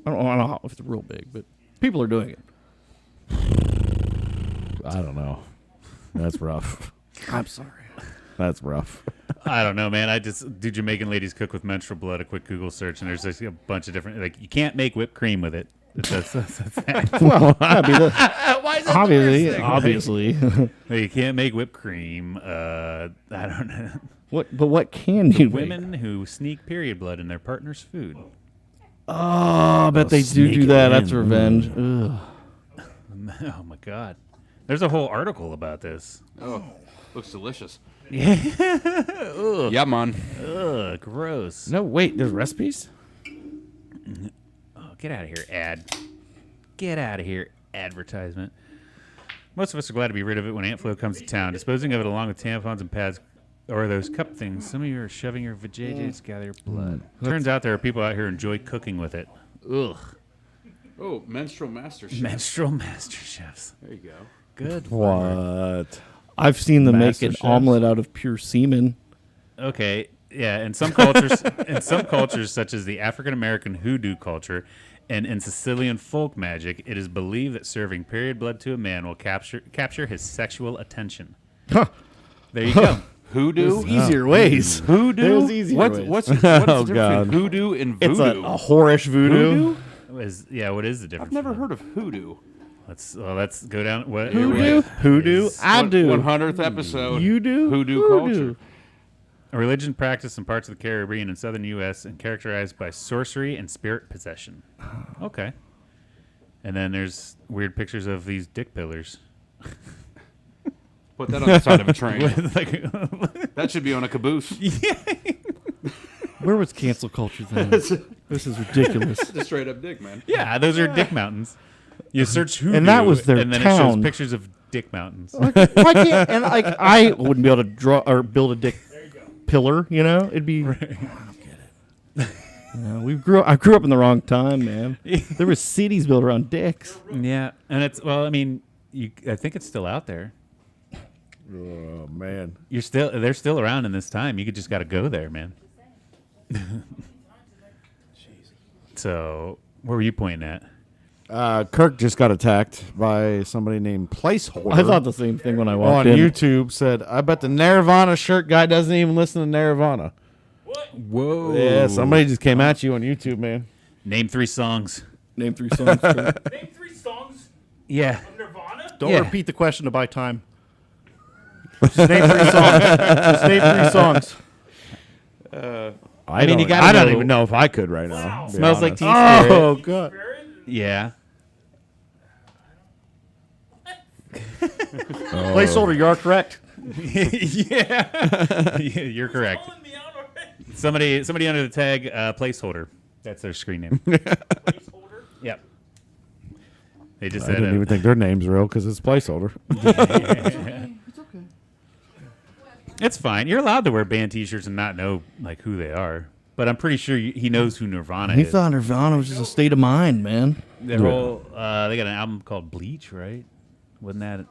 I don't know if it's real big, but people are doing it. I don't know. That's rough. I'm sorry. That's rough. I don't know, man. I just do Jamaican ladies cook with menstrual blood. A quick Google search, and there's just a bunch of different. Like you can't make whipped cream with it. That's Well, that'd be the, Why is obviously. You can't make whipped cream. I don't know. What can you make? Women who sneak period blood in their partner's food. Oh, I bet they do sneak do it that. in. That's revenge. Ugh. Oh my god. There's a whole article about this. Oh, looks delicious. Ugh, Yeah, man. ugh, gross. No, wait. There's recipes. Oh, get out of here, ad. Get out of here, advertisement. Most of us are glad to be rid of it when Antflow comes to town. Disposing of it along with tampons and pads or those cup things. Some of you are shoving your vajayjays to gather your blood. Turns out there are people out here who enjoy cooking with it. Ugh. Oh, menstrual master chef. Menstrual master chefs. There you go. Good. What? I've seen them make Master an chefs? omelet out of pure semen. Okay, yeah. In some cultures, such as the African American hoodoo culture, and in Sicilian folk magic, it is believed that serving period blood to a man will capture his sexual attention. Huh. There you go. Hoodoo? There's easier ways. Hoodoo? There's easier what's, ways. what's, what's the difference God. between hoodoo and It's voodoo? a whorish voodoo. Hoodoo? What is the difference? I've never heard of hoodoo. Let's go down. What Hoodoo? Hoodoo? I do. 100th episode. You do? Hoodoo culture. A religion practiced in parts of the Caribbean and southern U.S. and characterized by sorcery and spirit possession. Okay. And then there's weird pictures of these dick pillars. Put that on the side of a train. Like, That should be on a caboose. Where was cancel culture then? This is ridiculous. It's a straight up dick, man. yeah, those are dick mountains. You search hoodoo, And that was their and then it town. shows pictures of dick mountains. Why can't and like I wouldn't be able to draw or build a dick pillar, you know? It'd be I don't get it. I grew up in the wrong time, man. There was cities built around dicks. Yeah, and it's I mean, I think it's still out there. Oh man. They're still around in this time. You just got to go there, man. So, where were you pointing at? Kirk just got attacked by somebody named Placeholder. I thought the same thing when I walked on in. YouTube. Said, "I bet the Nirvana shirt guy doesn't even listen to Nirvana." Whoa! Yeah, somebody just came at you on YouTube, man. Name 3 songs. Name 3 songs. Kurt. Name 3 songs Yeah. of Nirvana. Don't Yeah. repeat the question to buy time. Just name 3 songs. Just name 3 songs. I mean, you don't- gotta I don't know- even know if I could right now. Wow. to be Smells like honest. Teen Spirit. Oh god. Spirit? Yeah. Placeholder, you are correct. Yeah. You're correct. Calling me out already. Somebody under the tag placeholder. That's their screen name. Placeholder. Yep. They just I said didn't even think their name's real because it's Placeholder. it's fine. You're allowed to wear band T-shirts and not know like who they are. But I'm pretty sure he knows who Nirvana He is. thought Nirvana was just a state of mind, man. Their whole they got an album called Bleach, right? Wasn't that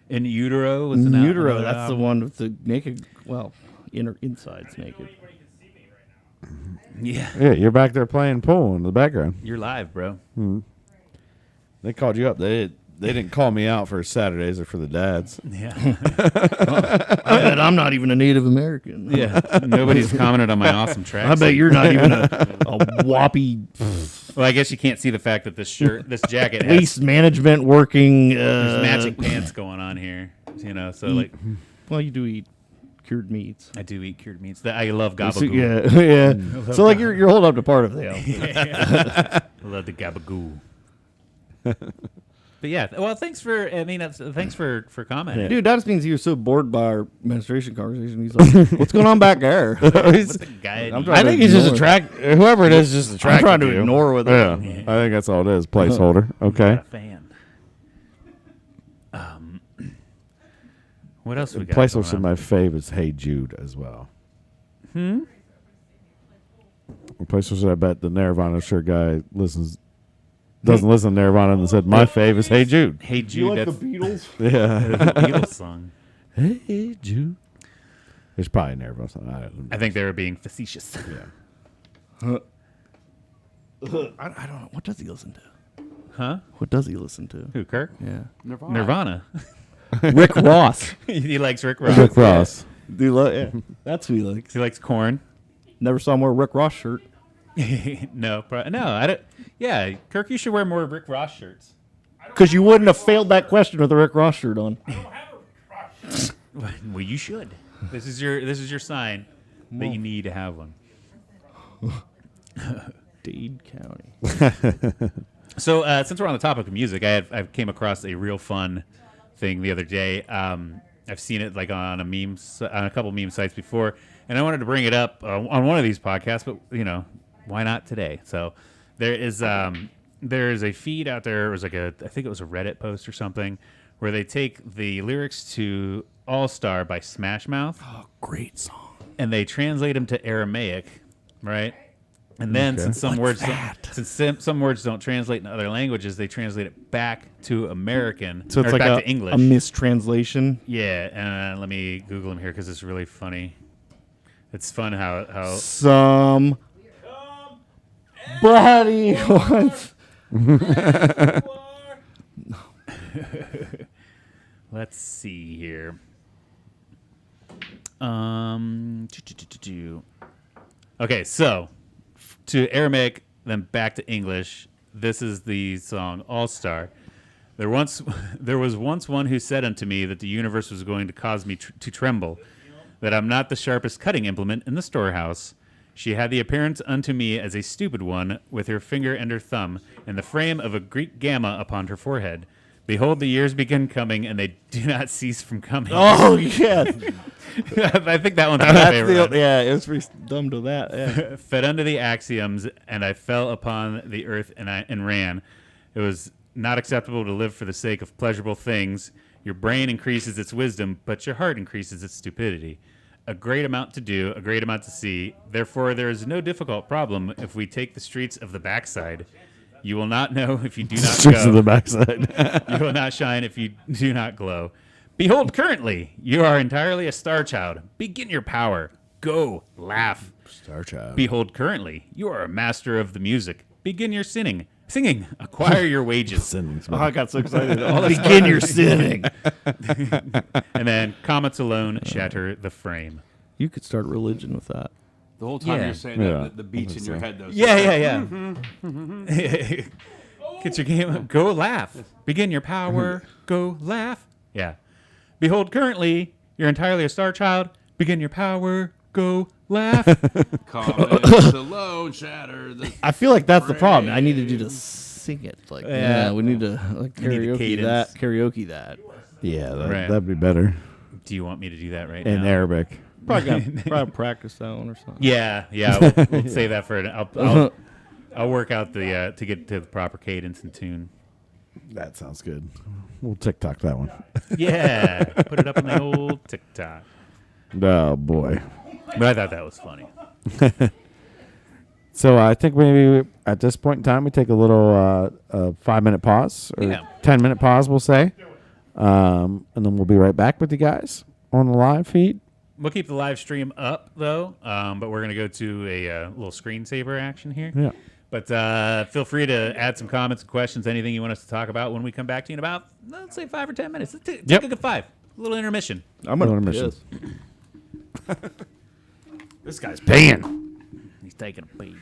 In Utero? Was In an Utero, another that's the album? one with the naked. Well, inside's naked. Anybody can see me right now. Yeah. Yeah, you're back there playing pool in the background. You're live, bro. They called you up. They didn't call me out for Saturdays or for the dads. Yeah. I bet I'm not even a Native American. Yeah. Nobody's commented on my awesome track. I bet you're not even a whoppy Well, I guess you can't see the fact that this jacket has waste management working. there's magic pants going on here. You know, so like Well, you do eat cured meats. I do eat cured meats. I love So, gabagool. yeah. So like you're holding up to part of the outfit. I love the gabagool. But yeah, well, thanks for. I mean, thanks for commenting. Dude, that just means he was so bored by our menstruation conversation. He's like, "What's going on back there?" What's the guy? I'm I think he's just attracted. Whoever it is, just I'm attracted. trying to you. ignore with it. Yeah, I think that's all it is. Placeholder. Okay. a fan. What else we got? Placeholder going my on? fave is Hey Jude as well. Placeholder, I bet the Nirvana shirt guy doesn't listen to Nirvana and said my fave is Hey Jude. Hey Jude, that's Beatles? Yeah. the Beatles song. Hey Jude. There's probably a Nirvana song. I don't know. I think they were being facetious. Yeah. I don't know. What does he listen to? Huh? What does he listen to? Who? Kirk? Yeah. Nirvana. Rick Ross. He likes Rick Ross. Rick Ross. Yeah. That's who he likes. He likes corn. Never saw him wear a Rick Ross shirt. No, I don't. Yeah, Kirk, you should wear more Rick Ross shirts. Because you wouldn't have failed that question with a Rick Ross shirt on. Well, you should. This is your sign that you need to have one. Dade County. So since we're on the topic of music, I came across a real fun thing the other day. I've seen it like on a couple meme sites before, and I wanted to bring it up on one of these podcasts. But why not today? So there's a feed out there. It was like I think it was a Reddit post or something, where they take the lyrics to All Star by Smash Mouth. Oh, great song. And they translate them to Aramaic, right? And then since some words don't translate in other languages, they translate it back to American, So it's or like back to English. a mistranslation. Yeah, let me Google them here because it's really funny. It's fun how Some body wants. let's see here. Okay, so to Aramaic, then back to English. This is the song All Star. There was once one who said unto me that the universe was going to cause me to tremble, that I'm not the sharpest cutting implement in the storehouse. She had the appearance unto me as a stupid one, with her finger and her thumb, and the frame of a Greek gamma upon her forehead. Behold, the years begin coming, and they do not cease from coming. Oh, yeah. I think that one's my That's favorite. yeah, it was pretty dumb to that. Yeah. Fed unto the axioms, and I fell upon the earth and ran. It was not acceptable to live for the sake of pleasurable things. Your brain increases its wisdom, but your heart increases its stupidity. A great amount to do, a great amount to see. Therefore, there is no difficult problem if we take the streets of the backside. You will not know if you do not Streets go. of the backside. You will not shine if you do not glow. Behold, currently, you are entirely a star child. Begin your power. Go, laugh. Star Child. Behold, currently, you are a master of the music. Begin your singing. Acquire your wages. Oh, I got so excited. Begin your sinning. And then comets alone shatter the frame. You could start a religion with that. The whole time Yeah. you're saying Yeah. that, the beats in your head, though. Yeah. Get your game up. Go laugh. Begin your power. Go laugh. Yeah. Behold, currently, you're entirely a star child. Begin your power. Go laugh. Comets alone shatter the. I feel like that's the problem. I needed you to sing it. Like, Yeah. yeah, we need to like We need the cadence. Karaoke that. Yeah, Right. that'd be better. Do you want me to do that right In now? Arabic. Probably practice that one or something. Yeah. We'll save that for I'll work out the to get to the proper cadence and tune. That sounds good. We'll TikTok that one. Yeah. Put it up on the old TikTok. Oh, boy. But I thought that was funny. So I think maybe at this point in time, we take a little 5-minute pause or Yeah. 10-minute pause, we'll say. And then we'll be right back with you guys on the live feed. We'll keep the live stream up, though, but we're going to go to a little screensaver action here. Yeah. But feel free to add some comments and questions, anything you want us to talk about when we come back to you in about, let's say, 5 or 10 minutes. Take Yep. a good 5. A little intermission. I'm gonna Intermission. piss. This guy's paying. He's taking a pee.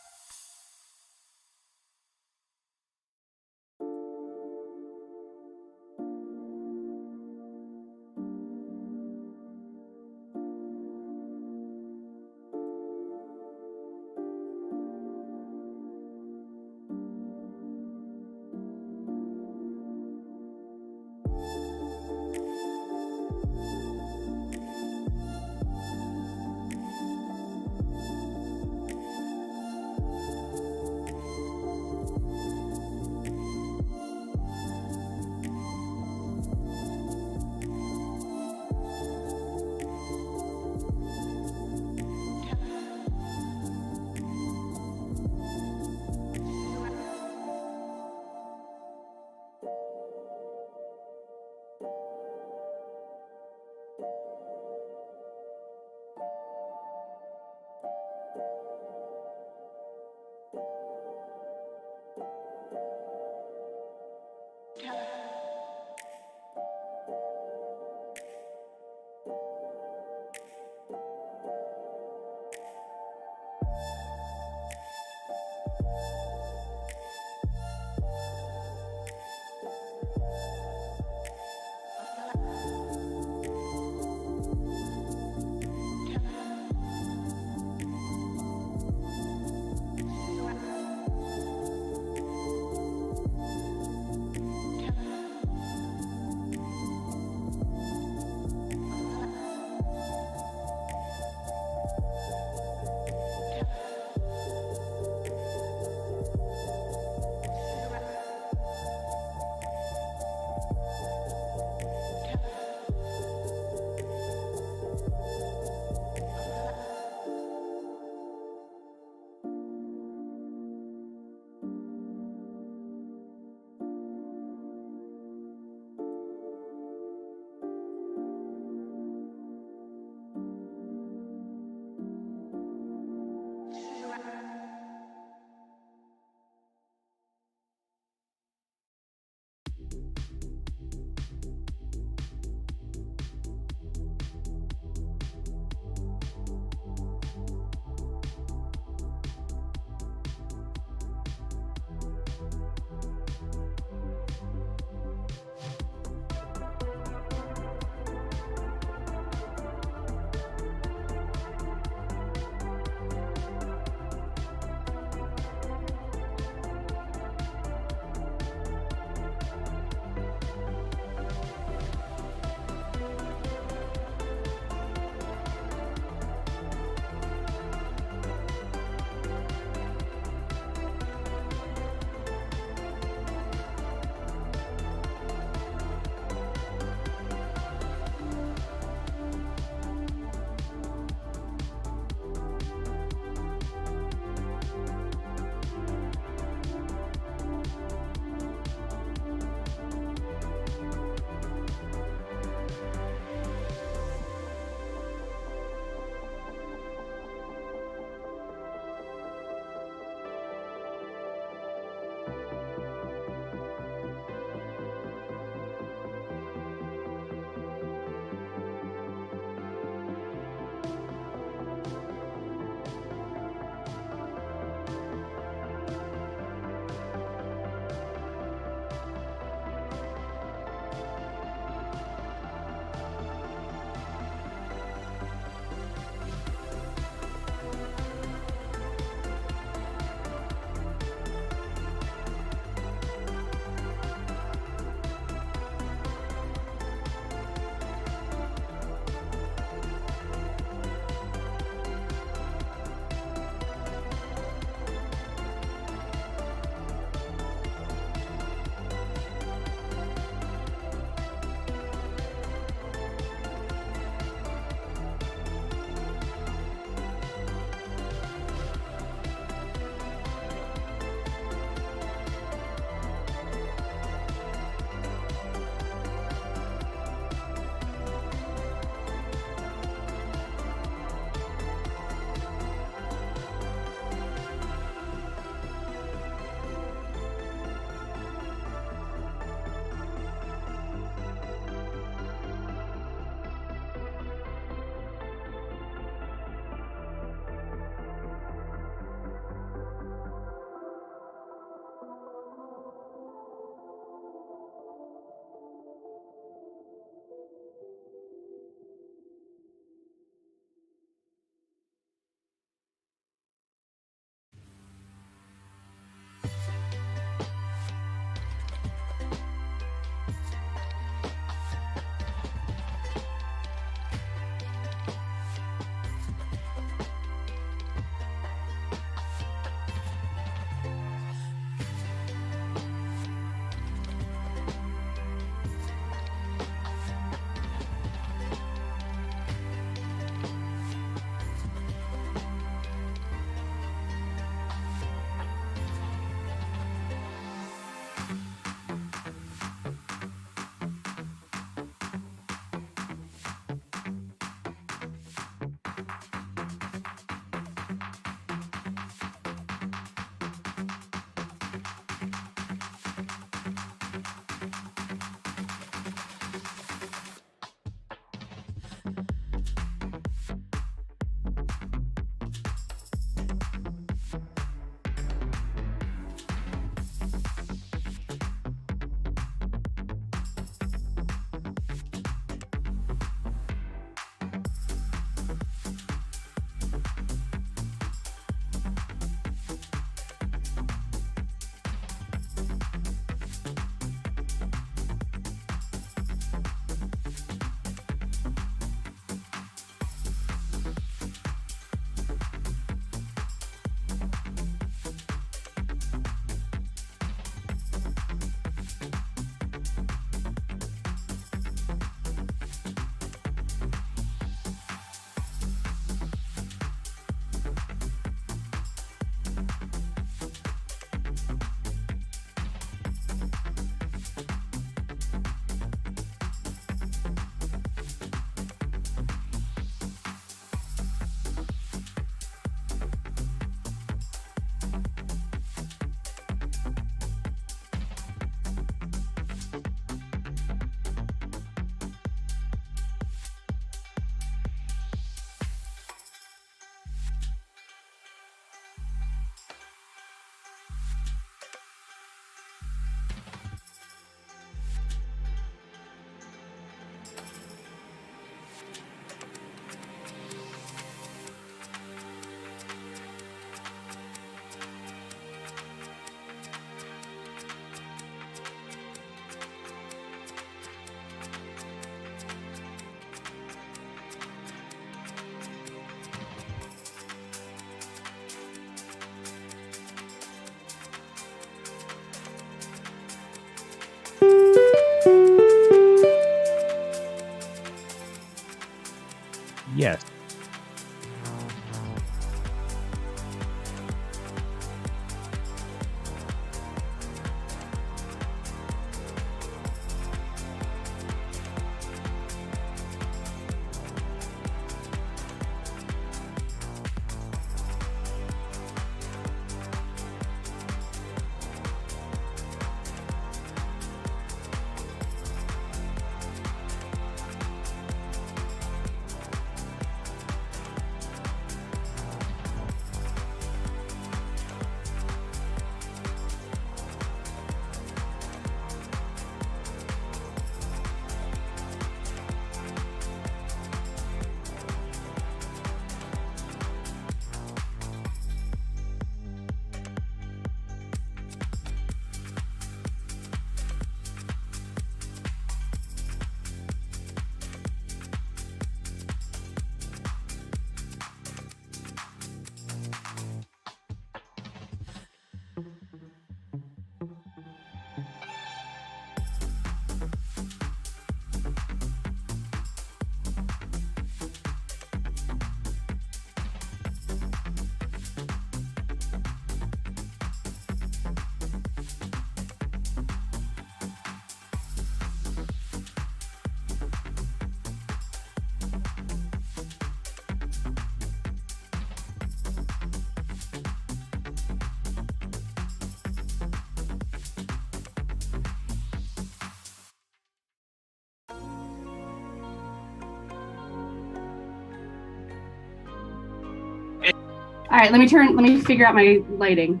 All right, let me figure out my lighting.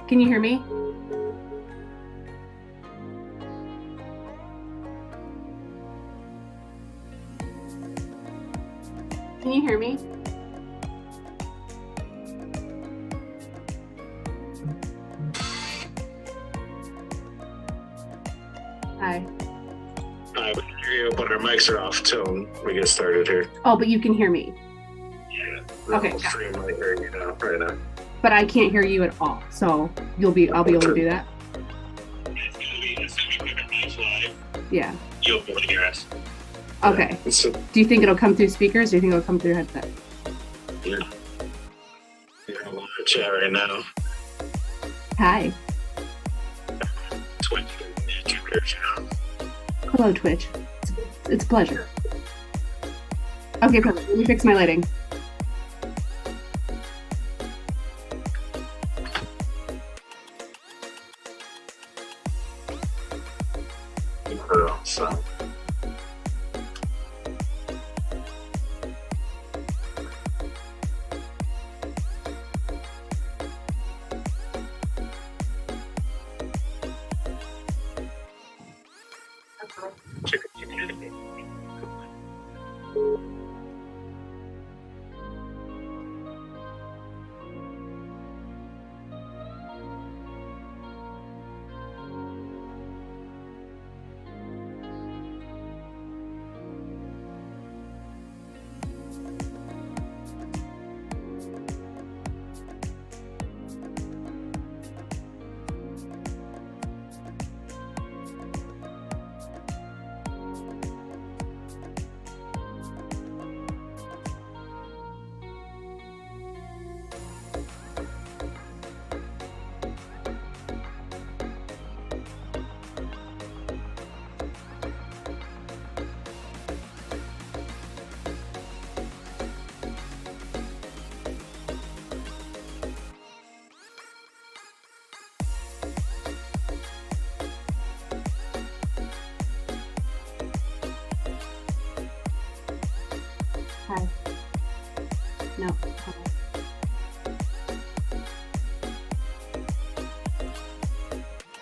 Can you hear me? Can you hear me? Hi. We can hear you, but our mics are off till we get started here. Oh, but you can hear me. Okay, We'll got stream right here, right now. But I can't hear you at all. So I'll be able to do that. It's gonna be put our mics live. Yeah. You'll be able to hear us. Okay. So, Do you think it'll come through speakers? Or do you think it'll come through headset? you're on live chat right now. Hi. Twitch, YouTube channel. Hello, Twitch. It's a pleasure. Okay, perfect. Let me fix my lighting. So. Hi. No. Hold on.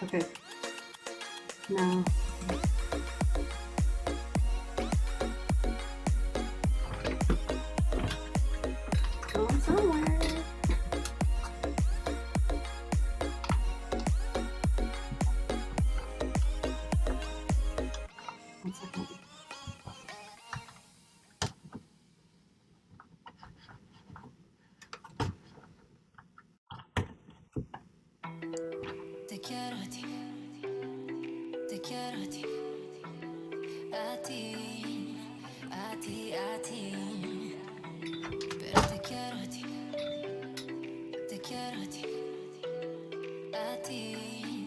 Okay. No. Going somewhere. One second. Te quiero a ti, te quiero a ti, a ti, a ti, a ti. Pero te quiero a ti, te quiero a ti, a ti,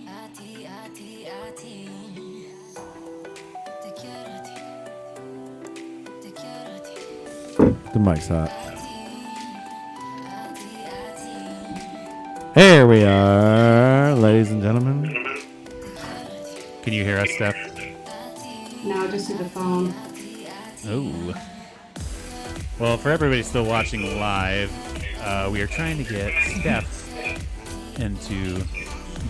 a ti, a ti, a ti. Te quiero a ti, te quiero a ti, The mic's hot. a ti, a ti. Here we are, ladies and gentlemen. Can you hear us, Steph? No, just through the phone. Oh. Well, for everybody still watching live, we are trying to get Steph into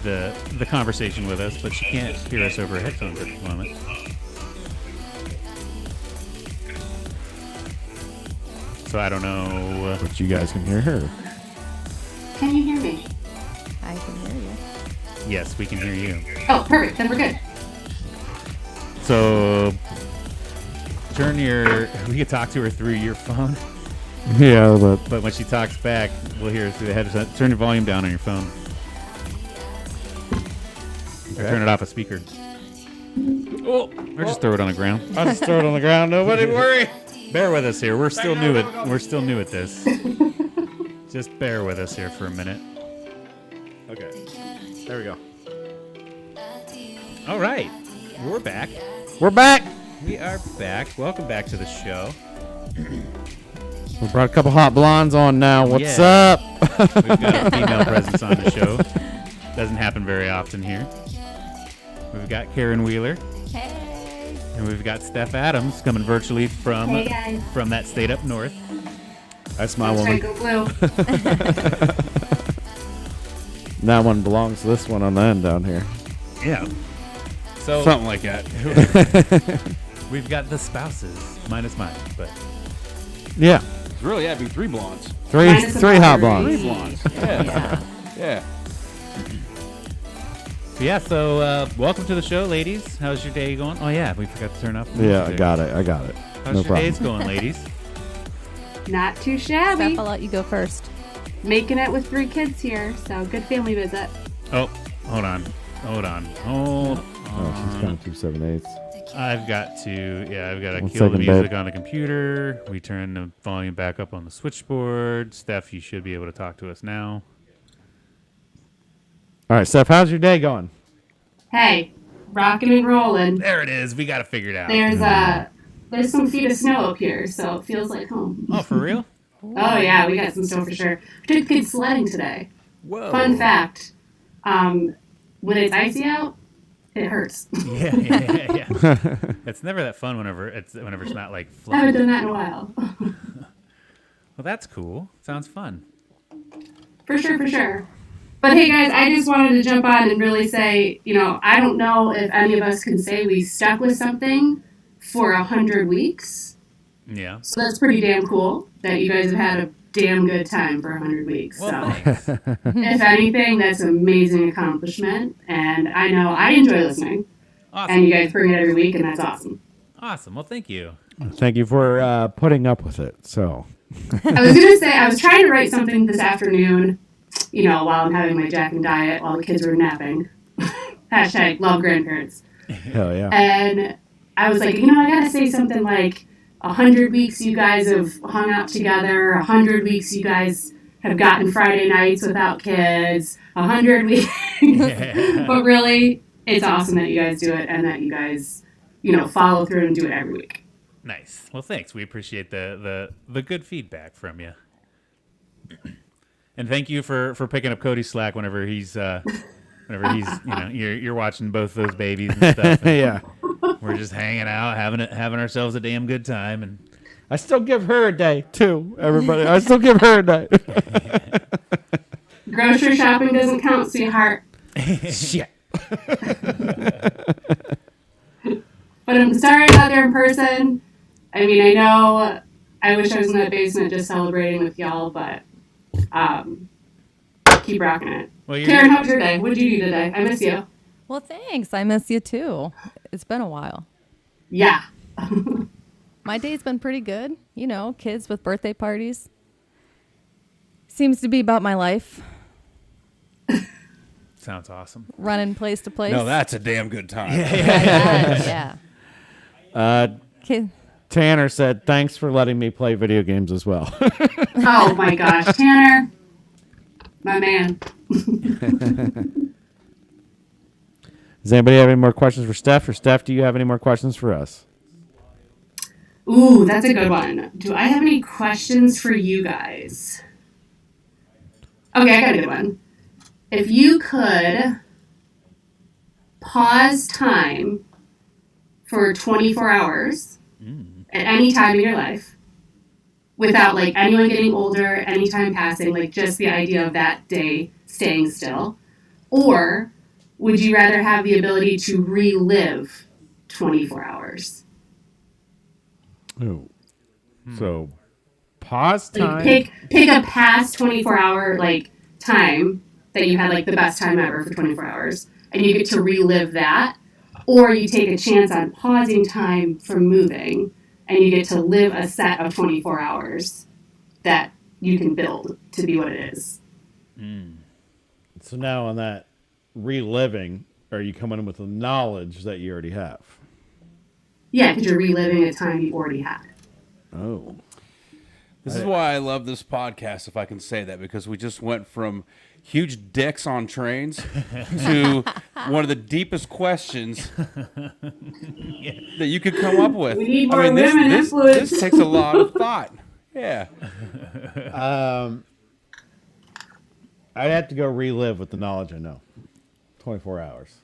the conversation with us, but she can't hear us over headphones at the moment. So I don't know. But you guys can hear her. Can you hear me? I can hear you. Yes, we can hear you. Oh, perfect. Then we're good. So we can talk to her through your phone, Yeah, but but when she talks back, we'll hear her through the headset. Turn your volume down on your phone. Or turn it off a speaker. Oh, or just throw it on the ground. I'll just throw it on the ground. Nobody worry. Bear with us here. We're still new at this. Just bear with us here for a minute. Okay. There we go. All right. We're back. we're back. We are back. Welcome back to the show. We brought a couple hot blondes on now. What's Yeah. up? We've got a female presence on the show. Doesn't happen very often here. We've got Karen Wheeler. Hey. And we've got Steph Adams coming virtually from Hey, guys. from that state up north. That's my That's right, woman. go blue. That one belongs to this one on the end down here. Yeah. So Something like that. we've got the spouses minus mine, but Yeah. It's really had to be 3 blondes. Minus the Three hot batteries. blondes. Blondes. Yeah. Yeah. Yeah. yeah. So welcome to the show, ladies. How's your day going? Oh yeah, we forgot to turn off. the Yeah, I music. got it. How's No your problem. days going, ladies? Not too shabby. Steph, I'll let you go first. Making it with 3 kids here, so good family visit. Oh, hold on. Oh, she's kind of 2 7/8. I've got to One kill the second, music babe. on the computer. We turn the volume back up on the switchboard. Steph, you should be able to talk to us now. All right, Steph, how's your day going? Hey, rocking and rolling. There it is. We got to figure it out. There's some feet of snow up here, so it feels like home. Oh, for real? Oh yeah, we got some snow for sure. We took the kids sledding today. Whoa. Fun fact: when it's icy out, it hurts. Yeah. It's never that fun whenever it's not like I haven't fluffy. done that in a while. Well, that's cool. Sounds fun. For sure. But hey guys, I just wanted to jump on and really say, I don't know if any of us can say we stuck with something for 100 weeks. Yeah. So that's pretty damn cool that you guys have had a damn good time for 100 weeks. Well, So thanks. if anything, that's an amazing accomplishment. And I know I enjoy listening. Awesome. And you guys bring it every week, and that's awesome. Awesome. Well, thank you. Thank you for putting up with it. So, I was going to say, I was trying to write something this afternoon, while I'm having my Jack and diet while the kids were napping. Hashtag love grandparents. hell yeah. And I was like, I got to say something like 100 weeks you guys have hung out together, 100 weeks you guys have gotten Friday nights without kids, 100 weeks. But really, it's awesome that you guys do it and that you guys, follow through and do it every week. Nice. Well, thanks. We appreciate the good feedback from you. And thank you for picking up Cody's slack whenever he's you're watching both those babies and stuff. And Yeah. we're just hanging out, having ourselves a damn good time. And I still give her a day, too, everybody. I still give her a day. Grocery shopping doesn't count, sweetheart. Shit. But I'm sorry I'm not there in person. I mean, I know I wish I was in that basement just celebrating with y'all, but keep rocking it. well, Karen, how was your day? What did you do today? I miss you. Well, thanks. I miss you too. It's been a while. Yeah. My day's been pretty good. Kids with birthday parties. Seems to be about my life. sounds awesome. Running place to place. No, that's a damn good time. Yeah. Kid. Tanner said, thanks for letting me play video games as well. Oh my gosh, Tanner, my man. Does anybody have any more questions for Steph? Or Steph, do you have any more questions for us? Ooh, that's a good one. Do I have any questions for you guys? Okay, I got a good one. If you could pause time for 24 hours at any time in your life without like anyone getting older, any time passing, like just the idea of that day staying still, or would you rather have the ability to relive 24 hours? Oh. So, pause Like time. pick a past 24-hour like time that you had like the best time ever for 24 hours, and you get to relive that, or you take a chance on pausing time from moving, and you get to live a set of 24 hours that you can build to be what it is. So now on that reliving, are you coming in with the knowledge that you already have? Yeah, because you're reliving a time you already had. Oh. This is why I love this podcast, if I can say that, because we just went from huge dicks on trains to one of the deepest questions that you could come up with. We need more women influence. This takes a lot of thought. Yeah. I'd have to go relive with the knowledge I know. 24 hours.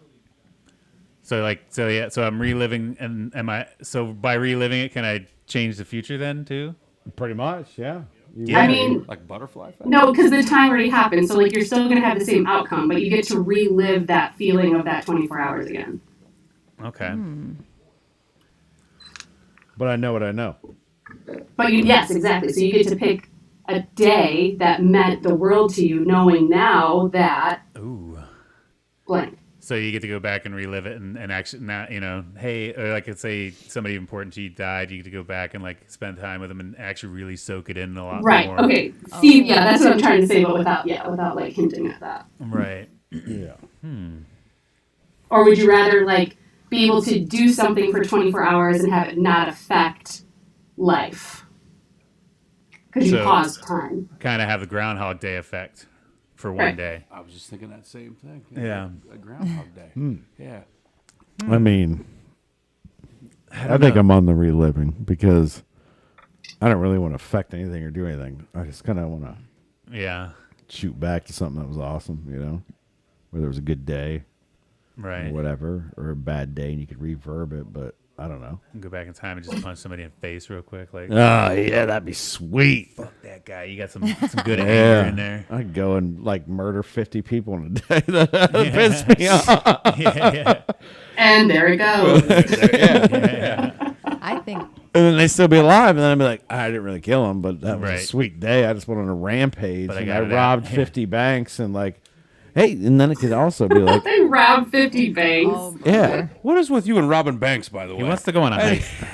So I'm reliving, and by reliving it, can I change the future then too? Pretty much, yeah. Yeah. I mean, Like butterfly effect? no, because the time already happened. So like you're still gonna have the same outcome, but you get to relive that feeling of that 24 hours again. Okay. But I know what I know. But yes, exactly. So you get to pick a day that meant the world to you, knowing now that Ooh. blank. So you get to go back and relive it and actually not, hey, or like let's say somebody important to you died, you get to go back and like spend time with them and actually really soak it in a lot Right. more. Okay. See, yeah, that's what I'm trying to say, but without like hinting at that. Right. Yeah. Or would you rather like be able to do something for 24 hours and have it not affect life? Because you So- paused time. Kind of have the Groundhog Day effect for one Right. day. I was just thinking that same thing. Yeah. A Groundhog Day. Yeah. I mean, I don't think know. I'm on the reliving because I don't really want to affect anything or do anything. I just kind of want to Yeah. shoot back to something that was awesome, whether it was a good day Right. or whatever, or a bad day, and you could reverb it. But I don't know. Go back in time and just punch somebody in the face real quick. Like, Oh yeah, that'd be sweet. fuck that guy. You got some good anger in there. I could go and like murder 50 people in a day. That pissed me off. Yeah. And there it goes. I think And then they still be alive, and then I'd be like, I didn't really kill them, but that was Right. a sweet day. I just went on a rampage, But I and got I it out. robbed Yeah. 50 banks, and like, hey, and then it could also be like, They robbed 50 banks. oh, yeah, What is with you and Robin Banks, by the way? He wants to go on a heist.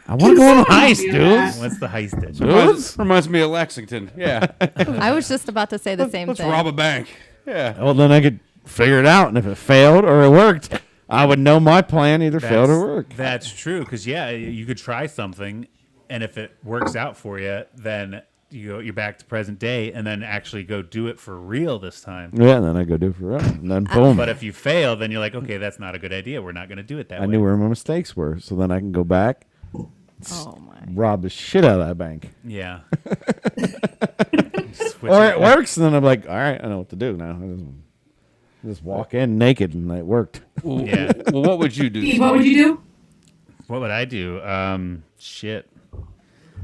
I want to go on a heist, do dude. that. What's the heist it? Reminds me of Lexington. Yeah. I was just about to say the same Let's thing. rob a bank. Yeah. Well, then I could figure it out, and if it failed or it worked, I would know my plan either failed or worked. That's true. Because you could try something, and if it works out for you, then you're back to present day, and then actually go do it for real this time. Yeah, and then I go do it for real, and then boom. But if you fail, then you're like, okay, that's not a good idea. We're not going to do it that I way. knew where my mistakes were, so then I can go back, Oh my. rob the shit out of that bank. Yeah. Or it works, and then I'm like, all right, I know what to do now. I just walk in naked, and it worked. Well, Yeah. well, what would you Steve, do? what would you do? What would I do? Shit.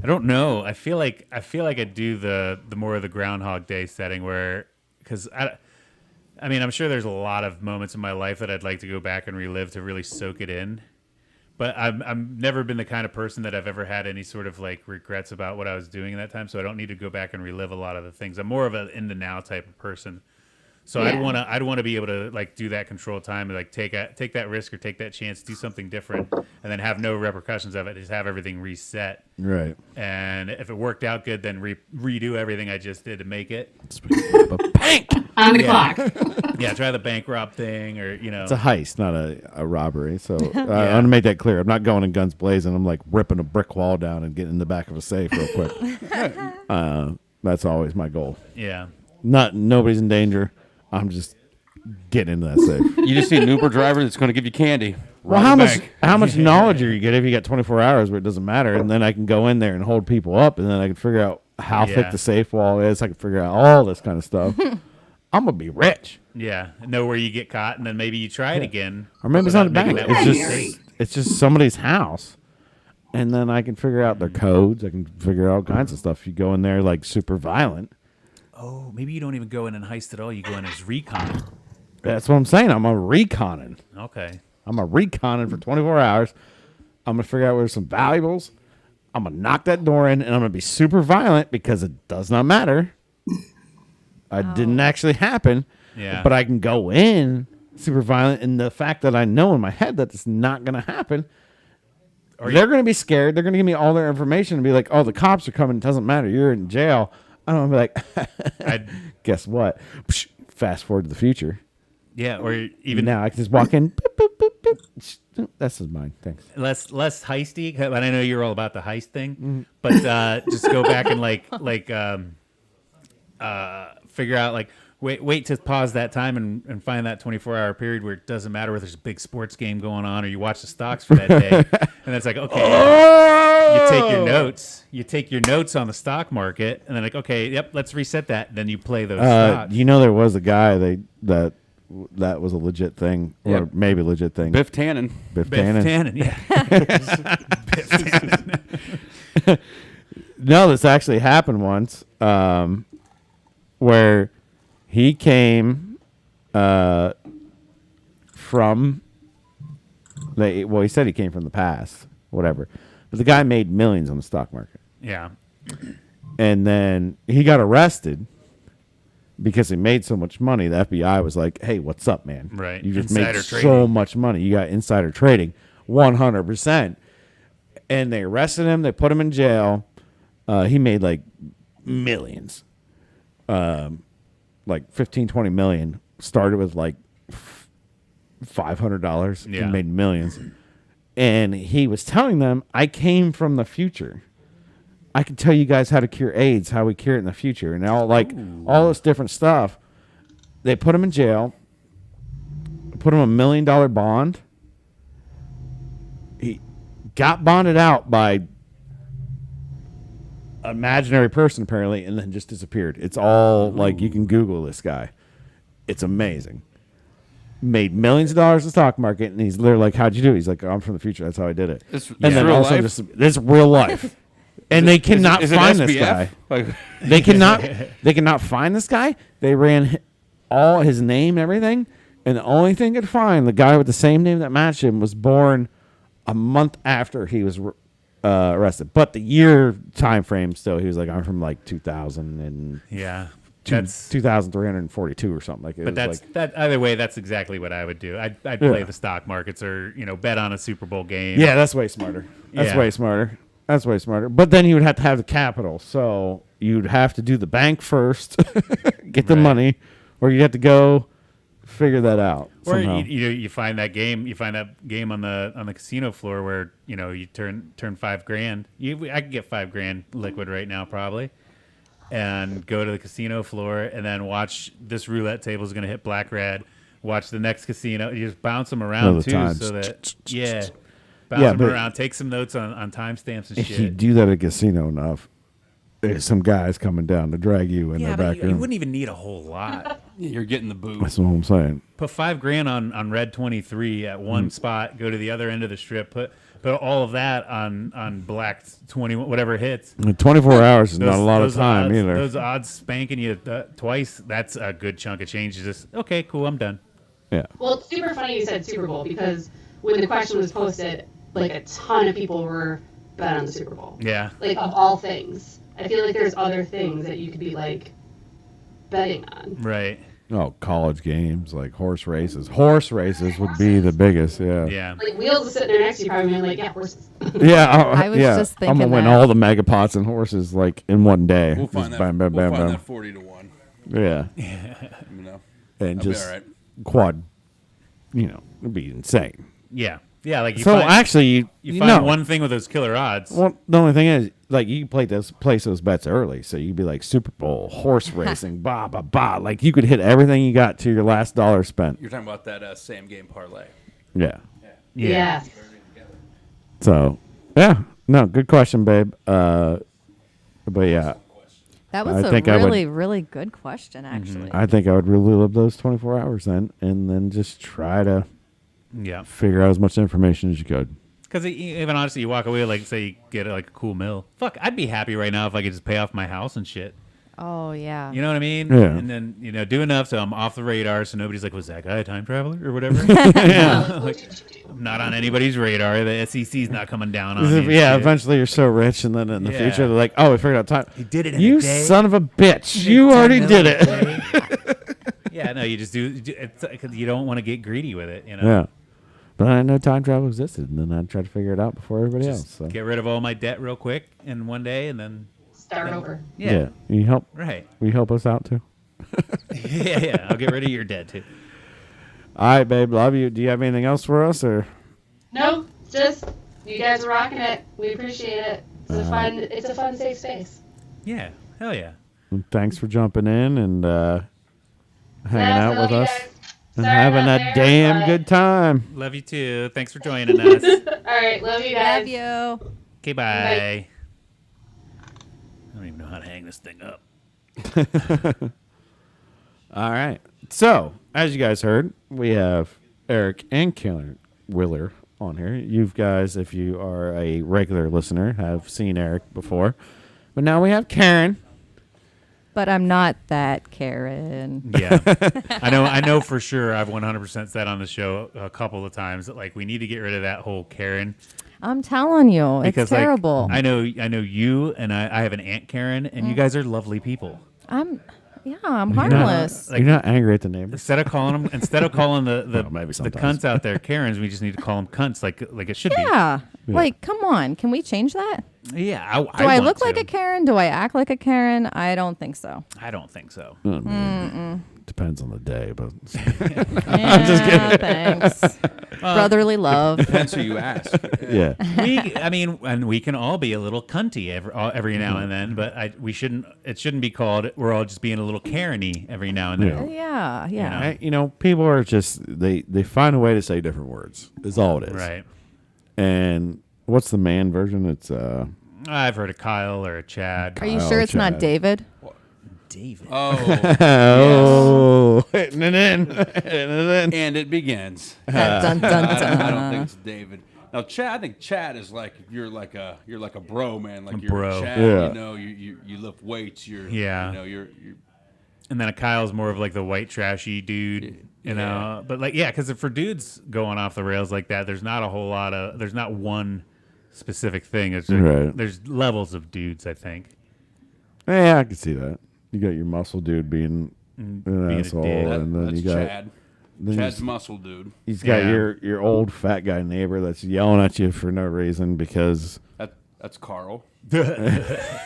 I don't know. I feel like I'd do the more of the Groundhog Day setting where, because I mean, I'm sure there's a lot of moments in my life that I'd like to go back and relive to really soak it in. But I've never been the kind of person that I've ever had any sort of like regrets about what I was doing in that time. So I don't need to go back and relive a lot of the things. I'm more of an in the now type of person. So Yeah. I'd want to be able to like do that control time and like take that risk or take that chance, do something different, and then have no repercussions of it. Just have everything reset. Right. And if it worked out good, then redo everything I just did to make it. Bank. On the Yeah. clock. Yeah, try the bank rob thing, or It's a heist, not a robbery. So I want to make that clear. I'm not going in guns blazing. I'm like ripping a brick wall down and getting in the back of a safe real quick. That's always my goal. yeah. Nobody's in danger. I'm just getting into that safe. You just need an Uber driver that's going to give you candy. Well, Rob a bank. how much knowledge are you get if you got 24 hours where it doesn't matter, and then I can go in there and hold people up, and then I can figure out how Yeah. thick the safe wall is. I can figure out all this kind of stuff. I'm gonna be rich. Yeah, know where you get caught, and then maybe you try it again. Or maybe it's not a without bank. making It's that just mistake. it's just somebody's house, and then I can figure out their codes. I can figure out all kinds of stuff. You go in there like super violent. Oh, maybe you don't even go in and heist at all. You go in as recon. That's what I'm saying. I'm a reconning. Okay. I'm a reconning for 24 hours. I'm gonna figure out where's some valuables. I'm gonna knock that door in, and I'm gonna be super violent because it does not matter. It didn't actually happen. Yeah. But I can go in super violent, and the fact that I know in my head that it's not gonna happen, they're gonna be scared. They're gonna give me all their information and be like, "Oh, the cops are coming. It doesn't matter. You're in jail." I'm gonna be like, I'd, "Guess what?" Psh, fast forward to the future. yeah, or even Now I can just walk in. Boop, boop, boop, boop. This is mine. Thanks. less heisty. But I know you're all about the heist thing, but just go back and figure out like wait to pause that time and find that 24-hour period where it doesn't matter whether there's a big sports game going on or you watch the stocks for that day, and it's like okay, you take your notes on the stock market, and then like okay, yep, let's reset that. Then you play those stocks. You know, there was a guy that was a legit thing, or Yep. maybe a legit thing. Biff Tannen. Biff Biff Tannen. Tannen, yeah. Biff Tannen. No, this actually happened once, where he came from. Well, he said he came from the past, whatever. But the guy made millions on the stock market, Yeah. and then he got arrested because he made so much money. The FBI was like, "Hey, what's up, man? Right. You just Insider made so trading. much money. You got insider trading, 100%." And they arrested him. They put him in jail. He made like millions, like 15, 20 million. Started with like $500 Yeah. and made millions. And he was telling them, "I came from the future. I can tell you guys how to cure AIDS, how we cure it in the future," and all this different stuff. They put him in jail. Put him $1 million bond. He got bonded out by imaginary person apparently, and then just disappeared. It's all like, you can Google this guy. It's amazing. Made millions of dollars in the stock market, and he's literally like, "How'd you do it?" He's like, "I'm from the future. That's how I did it." It's And then real also life? this real life, and they cannot Is it find this SBF? guy. Like, They cannot find this guy. They ran all his name and everything, and the only thing they could find, the guy with the same name that matched him, was born a month after he was arrested. But the year time frame still, he was like, "I'm from like 2000 and Yeah. 2342 or something like it." But was that's like, that. Either way, that's exactly what I would do. I'd play the stock markets, or bet on a Super Bowl game. yeah, that's way smarter. That's Yeah. way smarter. That's way smarter. But then you would have to have the capital, so you'd have to do the bank first, get the Right. money, or you'd have to go figure that out. Or somehow. you find that game. You find that game on the casino floor where you turn $5,000. I could get $5,000 liquid right now probably, and go to the casino floor and then watch this roulette table is going to hit black red. Watch the next casino. You just bounce them around All the too, time. so that bounce Yeah, them but- around. Take some notes on timestamps and If you shit. do that at a casino enough, there's some guys coming down to drag you in Yeah, their but back you room. wouldn't even need a whole lot. you're getting the boot. That's what I'm saying. Put $5,000 on red 23 at one Mm. spot. Go to the other end of the strip. Put all of that on black 20, whatever hits. 24 hours is not a lot of those time odds, either. Those odds spanking you twice. That's a good chunk of change. You just okay, cool. I'm done. Yeah. Well, it's super funny you said Super Bowl because when the question was posted, like a ton of people were bet on the Super Bowl. Yeah. Like of all things, I feel like there's other things that you could be like betting on. Right. Oh, college games, like horse races. Horse races would be the biggest, yeah. Yeah. Like Wheels is sitting there next to you, probably being like, "Yeah, horses." Yeah, I was yeah. just I'm gonna thinking win that. all the megapots and horses like in one day. We'll Just find that. bam, bam, we'll bam, find bam. that 40-1. Yeah, You know, and I'll be just all right. quad. It'd be insane. Yeah. Yeah. Like you So find, actually, you find one thing with those killer odds. Well, the only thing is, like, you can place those bets early, so you'd be like Super Bowl, horse racing, bah bah bah. Like you could hit everything you got to your last dollar spent. You're talking about that same game parlay. Yeah. Yeah. So, yeah, no, good question, babe. But yeah, That was I a think I would- really, really good question, actually. I think I would really live those 24 hours then, and then just try to Yeah. figure out as much information as you could. Because even honestly, you walk away like say you get like a cool meal. Fuck, I'd be happy right now if I could just pay off my house and shit. Oh, yeah. You know what I mean? Yeah. And then do enough so I'm off the radar, so nobody's like, was that guy a time traveler or whatever? Like, I'm not on anybody's radar. The SEC's not coming down on me. and Yeah, shit. eventually you're so rich, and then in the Yeah. future they're like, "Oh, we figured out time." He did it in You a day. son of a bitch! You already did it. Yeah, no, you just do. It's because you don't want to get greedy with it. Yeah, but I didn't know time travel existed, and then I tried to figure it out before everybody else. Just So. get rid of all my debt real quick in one day, and then Start over. yeah. You help. Right. Will you help us out too? yeah. I'll get rid of your debt too. All right, babe. Love you. Do you have anything else for us, or? No, just you guys are rocking it. We appreciate it. It's a fun, safe space. Yeah. Hell yeah. Thanks for jumping in and hanging Yes, out I love with you us guys. and Sorry having about a there, damn but- good time. Love you too. Thanks for joining us. All right, love you guys. Love you. Okay, bye. Bye. I don't even know how to hang this thing up. All right. So, as you guys heard, we have Eric and Killer Willer on here. You guys, if you are a regular listener, have seen Eric before. But now we have Karen. But I'm not that Karen. Yeah, I know for sure. I've 100% said on the show a couple of times that like we need to get rid of that whole Karen I'm telling you, because it's terrible. Like, I know you and I have an Aunt Karen, and you guys are lovely people. I'm harmless. Like- You're not angry at the neighbors. Instead of calling the Well, maybe the sometimes. cunts out there Karens, we just need to call them cunts like it should be. Yeah. Like, come on. Can we change that? Yeah. Do I want look like to. a Karen? Do I act like a Karen? I don't think so. I don't think so. Depends on the day, but I'm just kidding. Thanks. Brotherly love. Depends who you ask. yeah. And we can all be a little cunty every now and then, but it shouldn't be called. We're all just being a little Karen-y every now and then. Yeah. People are just they find a way to say different words. Is all it is. Right. And what's the man version? It's I've heard a Kyle or a Chad. Are you Kyle sure it's not Chad. David? David? oh, hitting it in, And it begins. Dun, dun, dun, I don't dun. think it's David. Now, Chad, I think Chad is like you're like a bro, man. Like A you're bro. Chad. Yeah. You know, you lift weights. You're you're And then a Kyle's more of like the white trashy dude, you know. But like, yeah, because for dudes going off the rails like that, there's not a whole lot of. There's not one specific thing. It's just, Right. There's levels of dudes, I think. Yeah, I can see that. You got your muscle dude being an being a asshole, dick. and then that's you got Chad. then Chad's you- muscle dude. he's got Yeah. your old fat guy neighbor that's yelling at you for no reason because That's Carl.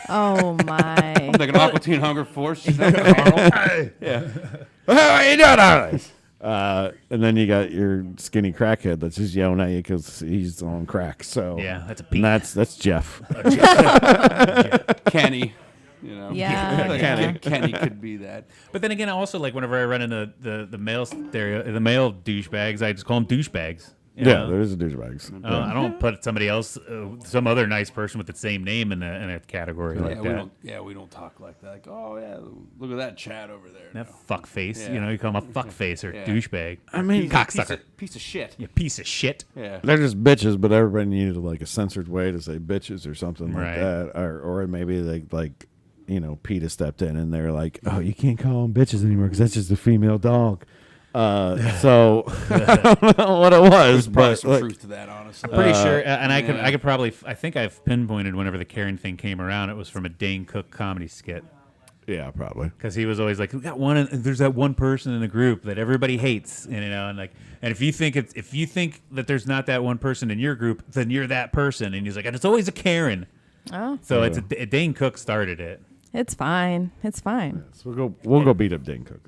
Oh, my. Like an Aqua Teen Hunger Force. She's not Carl. how are you doing on this? And then you got your skinny crackhead that's just yelling at you because he's on crack. So Yeah, that's a and Pete. that's Jeff. Kenny. You know. Yeah, Like yeah. Kenny could be that. But then again, also like whenever I run into the male male douchebags, I just call them douchebags. you Yeah, know? there's a douchebags. I don't put somebody else, some other nice person with the same name in a category like that. We don't talk like that. Like, oh yeah, look at that Chad over there. That No. fuck face, Yeah. you call him a fuck face or Yeah. douchebag. I mean, Cocksucker. Piece of shit. You piece of shit. Yeah. they're just bitches, but everybody needed like a censored way to say bitches or something like Right. that, or maybe like PETA stepped in and they're like, oh, you can't call them bitches anymore because that's just a female dog. So I don't know what it was, Probably but some like, truth to that, honestly. Pretty sure, and I yeah. could probably, I think I've pinpointed whenever the Karen thing came around, it was from a Dane Cook comedy skit. yeah, probably. Because he was always like, "We got one. There's that one person in the group that everybody hates, and if you think that there's not that one person in your group, then you're that person." And he's like, "And it's always a Karen." Oh, So it's Dane Cook started it. it's fine. It's fine. So we'll go beat up Dane Cook.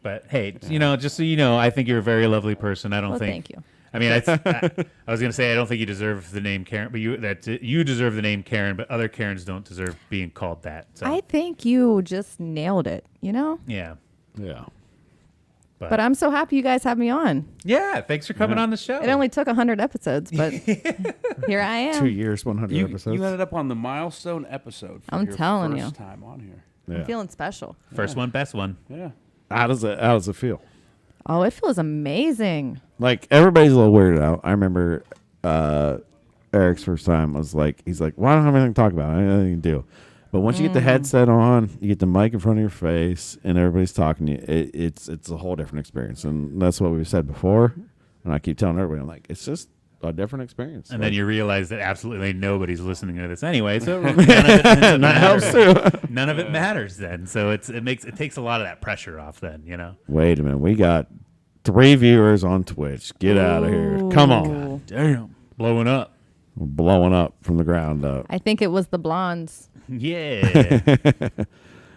But hey, just so you know, I think you're a very lovely person. I don't Well, think. thank you. I mean, I was gonna say I don't think you deserve the name Karen, but you deserve the name Karen, but other Karens don't deserve being called that. So I think you just nailed it, yeah. Yeah. But I'm so happy you guys have me on. Yeah, thanks for coming on the show. It only took 100 episodes, but here I am. 2 years, 100 You episodes. ended up on the milestone episode. For I'm your telling first you. time on here. Yeah. I'm feeling special. First one, best one. Yeah. How does it feel? Oh, it feels amazing. Like everybody's a little weirded out. I remember Eric's first time was like, he's like, well, I don't have anything to talk about. I don't have anything to do. But once you get the headset on, you get the mic in front of your face, and everybody's talking to you, it's a whole different experience. And that's what we've said before. And I keep telling everybody, I'm like, it's just a different experience. And Like, then you realize that absolutely nobody's listening to this anyway, so none of it that helps too. None of it matters then. So it takes a lot of that pressure off then, Wait a minute, we got 3 viewers on Twitch. Get out of here! Come on, Ooh. Damn, blowing up. we're blowing up from the ground up. I think it was the blondes. Yeah. Hey,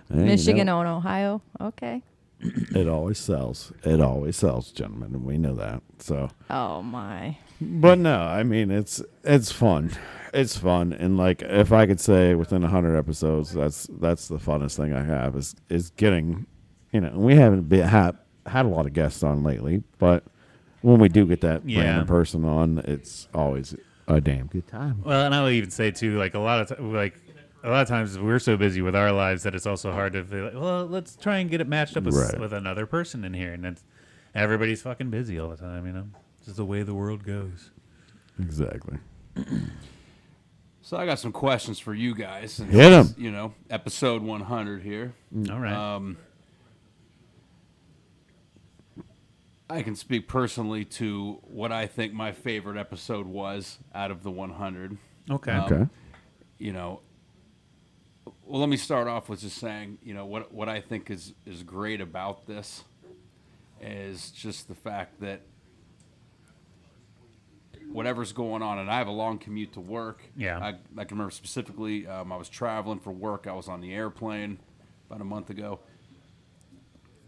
Michigan and Ohio. Okay. It always sells. It always sells, gentlemen, and we know that. So, Oh, my. but no, I mean it's fun. It's fun, and like if I could say within 100 episodes, that's the funnest thing I have is getting, we haven't had a lot of guests on lately, but when we do get that random person on, it's always a damn good time. Well, and I would even say too, like a lot of times we're so busy with our lives that it's also hard to be like, well, let's try and get it matched up Right. with another person in here, and everybody's fucking busy all the time, It's just the way the world goes. Exactly. So I got some questions for you guys. And Hit 'em. You know, episode 100 here. All right. I can speak personally to what I think my favorite episode was out of the 100. Okay. Okay. You know, well, let me start off with just saying, you know, what I think is great about this is just the fact that whatever's going on, and I have a long commute to work. Yeah. I can remember specifically, I was traveling for work. I was on the airplane about a month ago.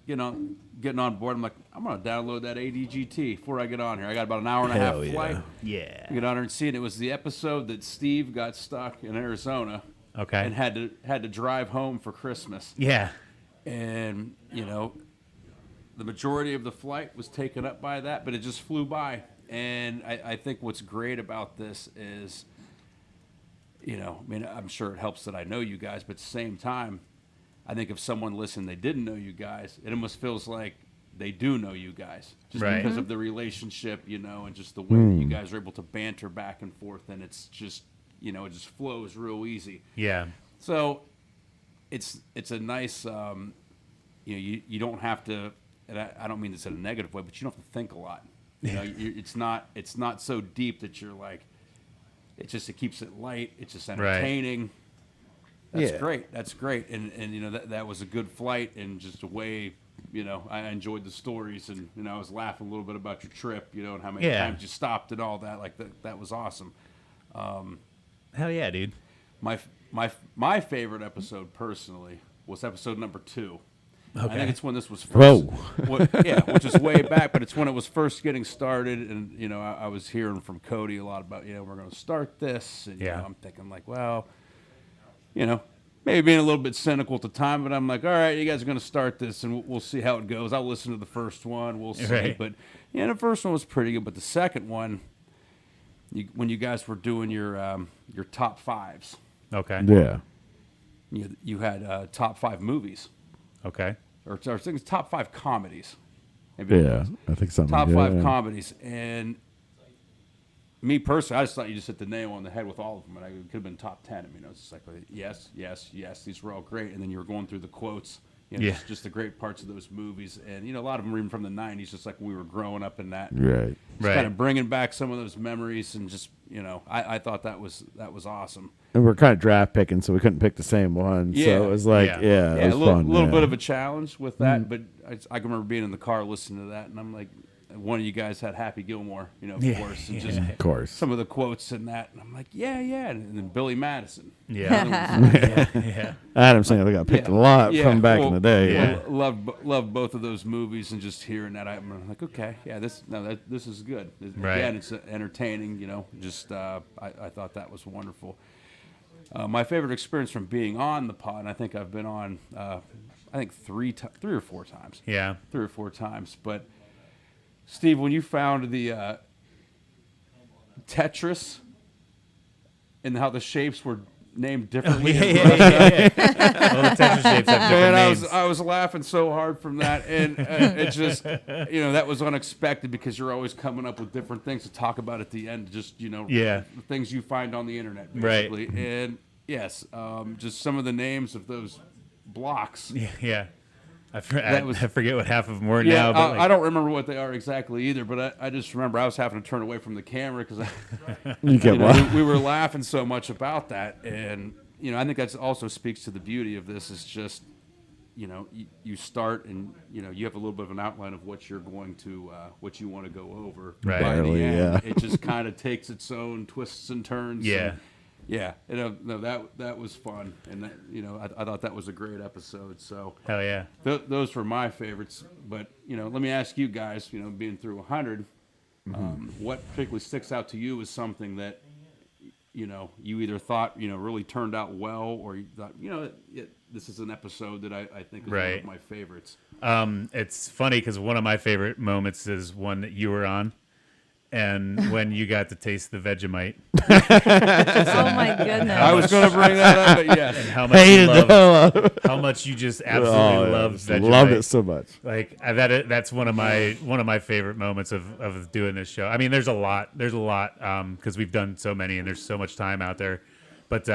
Getting on board, I'm like, I'm going to download that ADGT before I get on here. I got about an hour and a half Hell yeah. flight. Yeah. Get on here and see it. It was the episode that Steve got stuck in Arizona Okay. and had to drive home for Christmas. Yeah. And, you know, the majority of the flight was taken up by that, but it just flew by. And I think what's great about this is, you know, I mean, I'm sure it helps that I know you guys, but at the same time, I think if someone listened, they didn't know you guys, it almost feels like they do know you guys. Just Right. because of the relationship, you know, and just the way that you guys are able to banter back and forth. And it's just, you know, it just flows real easy. Yeah. So it's a nice, you know, you don't have to, and I don't mean this in a negative way, but you don't have to think a lot. You know, it's not so deep that you're like, it keeps it light. It's just entertaining. That's Yeah. great. That's great. And you know, that was a good flight, and just a way, you know, I enjoyed the stories, and, you know, I was laughing a little bit about your trip, you know, and how many Yeah. times you stopped and all that. Like that was awesome. Hell yeah, dude. My favorite episode personally was episode number 2. I Okay. think it's when this was first. Whoa. Which is way back, but it's when it was first getting started, and, you know, I was hearing from Cody a lot about, you know, we're going to start this, and, you Yeah. know, I'm thinking like, well, you know, maybe being a little bit cynical at the time, but I'm like, all right, you guys are going to start this, and we'll see how it goes. I'll listen to the first one, we'll see. Right. But yeah, the first one was pretty good, but the second one, when you guys were doing your top 5s, Okay. Yeah. you had top 5 movies, Okay. or I think it's top 5 comedies. Maybe it Yeah. was. I think something. Top yeah, 5 yeah. comedies, and me personally, I just thought you just hit the nail on the head with all of them, and it could have been top 10. I mean, it was just like, yes, yes, yes, these were all great, and then you were going through the quotes, you know, Yeah. just the great parts of those movies, and, you know, a lot of them were even from the 90s, just like when we were growing up in that. Right. Just kind of bringing back some of those memories, and just, you know, I thought that was awesome. And we're kind of draft picking, so we couldn't pick the same one. Yeah. So it was like, Yeah. yeah, it Yeah, was a little, fun. little yeah. bit of a challenge with that, but I can remember being in the car listening to that, and I'm like, one of you guys had Happy Gilmore, you know, of Yeah. course, and just Of course. some of the quotes in that, and I'm like, yeah, and then Billy Madison. Yeah. Yeah. Adam Sandler got picked a lot from back in the day. yeah. Love both of those movies, and just hearing that, I'm like, okay, yeah, this is good. Right. Again, it's entertaining, you know. Just I thought that was wonderful. My favorite experience from being on the pod, and I think I've been on, I think three or four times. Yeah. 3 or 4 times, but Steve, when you found the Tetris and how the shapes were named differently, Yeah. All the Tetris shapes have different man, names. I was laughing so hard from that, and it just, you know, that was unexpected because you're always coming up with different things to talk about at the end, just, you know, Yeah. things you find on the internet, Right. basically. And yes, just some of the names of those blocks. Yeah. I was- forget what half of them were Yeah, now, but I don't remember what they are exactly either, but I just remember I was having to turn away from the camera because You get what? we were laughing so much about that, and, you know, I think that also speaks to the beauty of this. Is just, you know, you start, and, you know, you have a little bit of an outline of what you're going to what you want to go over. Right. By the Barely, end, yeah. it just kind of takes its own twists and turns. Yeah. and, yeah, you know, no, that was fun, and that, you know, I thought that was a great episode. So hell yeah. those were my favorites. But, you know, let me ask you guys, you know, being through 100, what particularly sticks out to you as something that, you know, you either thought, you know, really turned out well, or you thought, you know, this is an episode that I think is one Right. of my favorites. It's funny because one of my favorite moments is one that you were on, and when you got to taste the Vegemite. Oh my goodness. I was going to bring that up, but yes. How much you Hated the hell love, out of it. how much you just absolutely Oh, love yeah, Vegemite. loved it so much. Like that's one of my favorite moments of doing this show. I mean, there's a lot because we've done so many, and there's so much time out there. But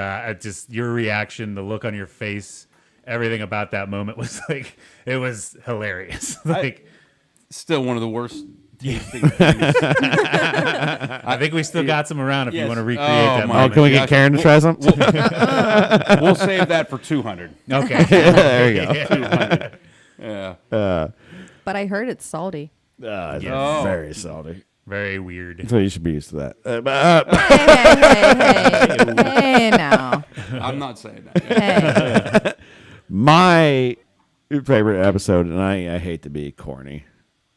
just your reaction, the look on your face, everything about that moment was like, it was hilarious. Like, Still one of the worst tasting things. I think we still got some around if you Yes. want to recreate Oh, that my Oh, moment. can we get gosh. Karen to try some? We'll save that for 200. Okay. There you go. 200. Yeah. But I heard it's salty. It's Oh. very salty. Very weird. So you should be used to that. Hey now. I'm not saying that. Hey. My favorite episode, and I hate to be corny,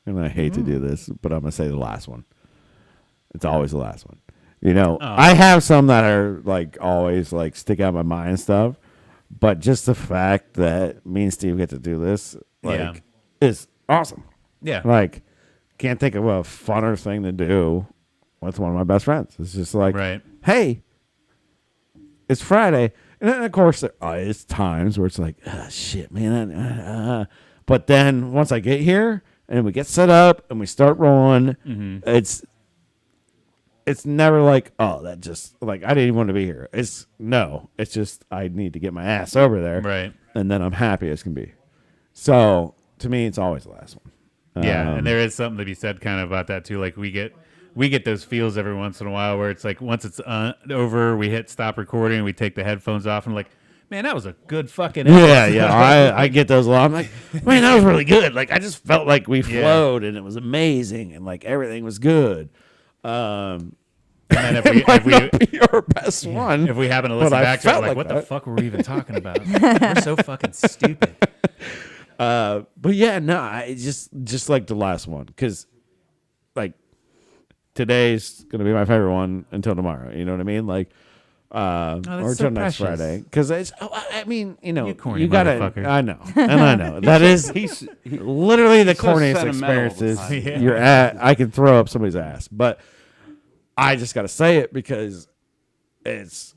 and I hate to do this, but I'm gonna say the last one. It's always the last one. You know, I have some that are like always like stick out in my mind and stuff, but just the fact that me and Steve get to do this, like, Yeah. is awesome. Yeah. Like, can't think of a funner thing to do with one of my best friends. It's just like, Right. hey, it's Friday. And then, of course, there is times where it's like, shit, man. But then once I get here and we get set up and we start rolling, it's never like, oh, that just, like, I didn't even want to be here. It's just I need to get my ass over there. Right. And then I'm happy as can be. So, to me, it's always the last one. Yeah, and there is something to be said kind of about that too. Like we get those feels every once in a while where it's like once it's over, we hit stop recording, we take the headphones off, and like, man, that was a good fucking episode. Yeah. I get those a lot. I'm like, man, that was really good. Like, I just felt like we flowed and it was amazing and like everything was good. And then if we Not be your best one. if we happen to but listen I back to it, felt like, like what the that. fuck were we even talking about? We're so fucking stupid. But yeah, no, I just like the last one because, like, today's gonna be my favorite one until tomorrow. You know what I mean? Like, or so until next precious. Friday. Because it's, I mean, you know, You corny gotta. motherfucker. I know, and I know that is literally the so corniest sentimental all the experiences time. Yeah. you're at. I can throw up somebody's ass, but I just gotta say it because it's.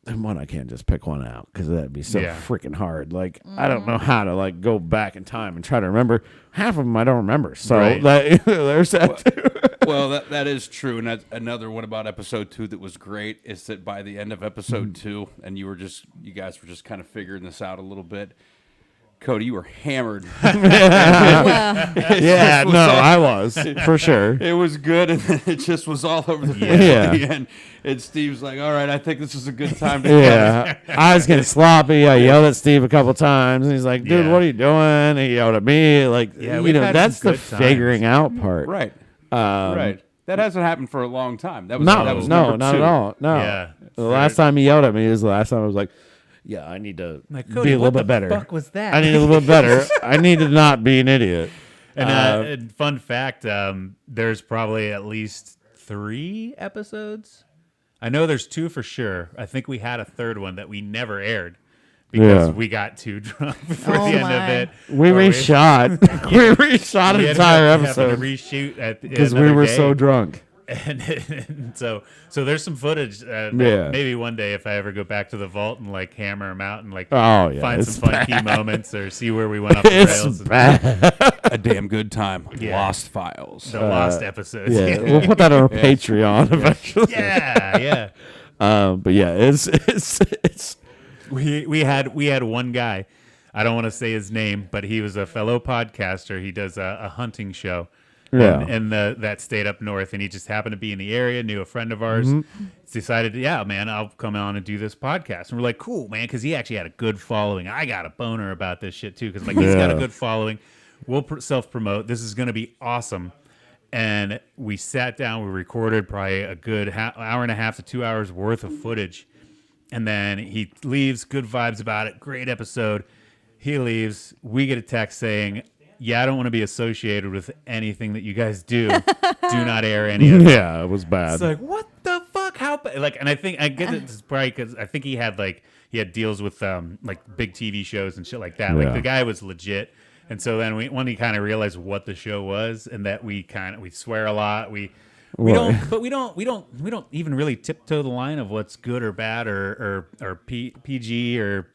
And one, I can't just pick one out because that'd be so Yeah. freaking hard. Like, I don't know how to like go back in time and try to remember. Half of them I don't remember. So Right. that, there's that. too. Well, that is true. And that's another one about episode 2 that was great is that by the end of episode 2, and you guys were just kind of figuring this out a little bit. Cody, you were hammered. Yeah, was no, all- I was for sure. It was good, and then it just was all over the place Yeah. at the end. And Steve's like, "All right, I think this is a good time to Yeah, I was getting sloppy. I yelled at Steve a couple times, and he's like, "Dude, Yeah. what are you doing?" He yelled at me. Like, Yeah, you we've know, had that's some the good times. figuring out part. Right, Um, right. That hasn't happened for a long time. That was No, that was no, number not 2. at all. No. Yeah. The last time he yelled at me is the last time I was like, "Yeah, I need to Like, be Cody, a little what bit the better. fuck was that? I need a little bit better. I need to not be an idiot." And fun fact, there's probably at least 3 episodes. I know there's 2 for sure. I think we had a third one that we never aired because Yeah. we got too drunk before Oh the end my. of it. We Or reshot. We reshot an we ended entire up having episode to reshoot at because we another were day. so drunk. And so there's some footage. That Yeah. Maybe one day if I ever go back to the vault and like hammer them out and like Oh, yeah, find it's some fun key moments or see where we went off the It's rails. And bad. A damn good time. Yeah. Lost Files. the lost episodes. Yeah, we'll put that on our Patreon eventually. yeah. But yeah, it's We had one guy. I don't want to say his name, but he was a fellow podcaster. He does a hunting show. Yeah. in that state up north, and he just happened to be in the area, knew a friend of ours, Mm-hmm. decided, yeah, man, I'll come on and do this podcast. And we're like, cool, man, because he actually had a good following. I got a boner about this shit, too, because like he's got a Yeah. good following. We'll self-promote. This is going to be awesome. And we sat down, we recorded probably a good hour and a half to 2 hours worth of footage. And then he leaves, good vibes about it, great episode. He leaves. We get a text saying, yeah, I don't want to be associated with anything that you guys do. Do not air any of it. yeah, it was bad. It's like, what the fuck? How like, and I think I get it's probably because I think he had deals with like big TV shows and shit like that. Like Yeah. the guy was legit. And so then when he kind of realized what the show was and that we swear a lot, we don't even really tiptoe the line of what's good or bad or PG or.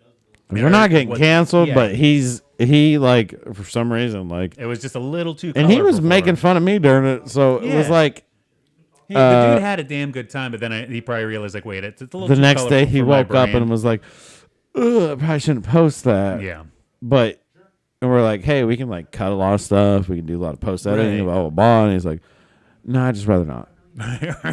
We're not getting what- canceled, yeah. but he like for some reason like, It was just a little too. and he was colorful for making him. fun of me during it, so it was Yeah. like, The dude had a damn good time, but then he probably realized, like, wait, it's a little the too next day colorful he for my woke up brain. and was like, ugh, I probably shouldn't post that. Yeah. But and we're like, hey, we can like cut a lot of stuff. We can do a lot of post editing, Right. blah, blah, blah. And he's like, no, I'd just rather not.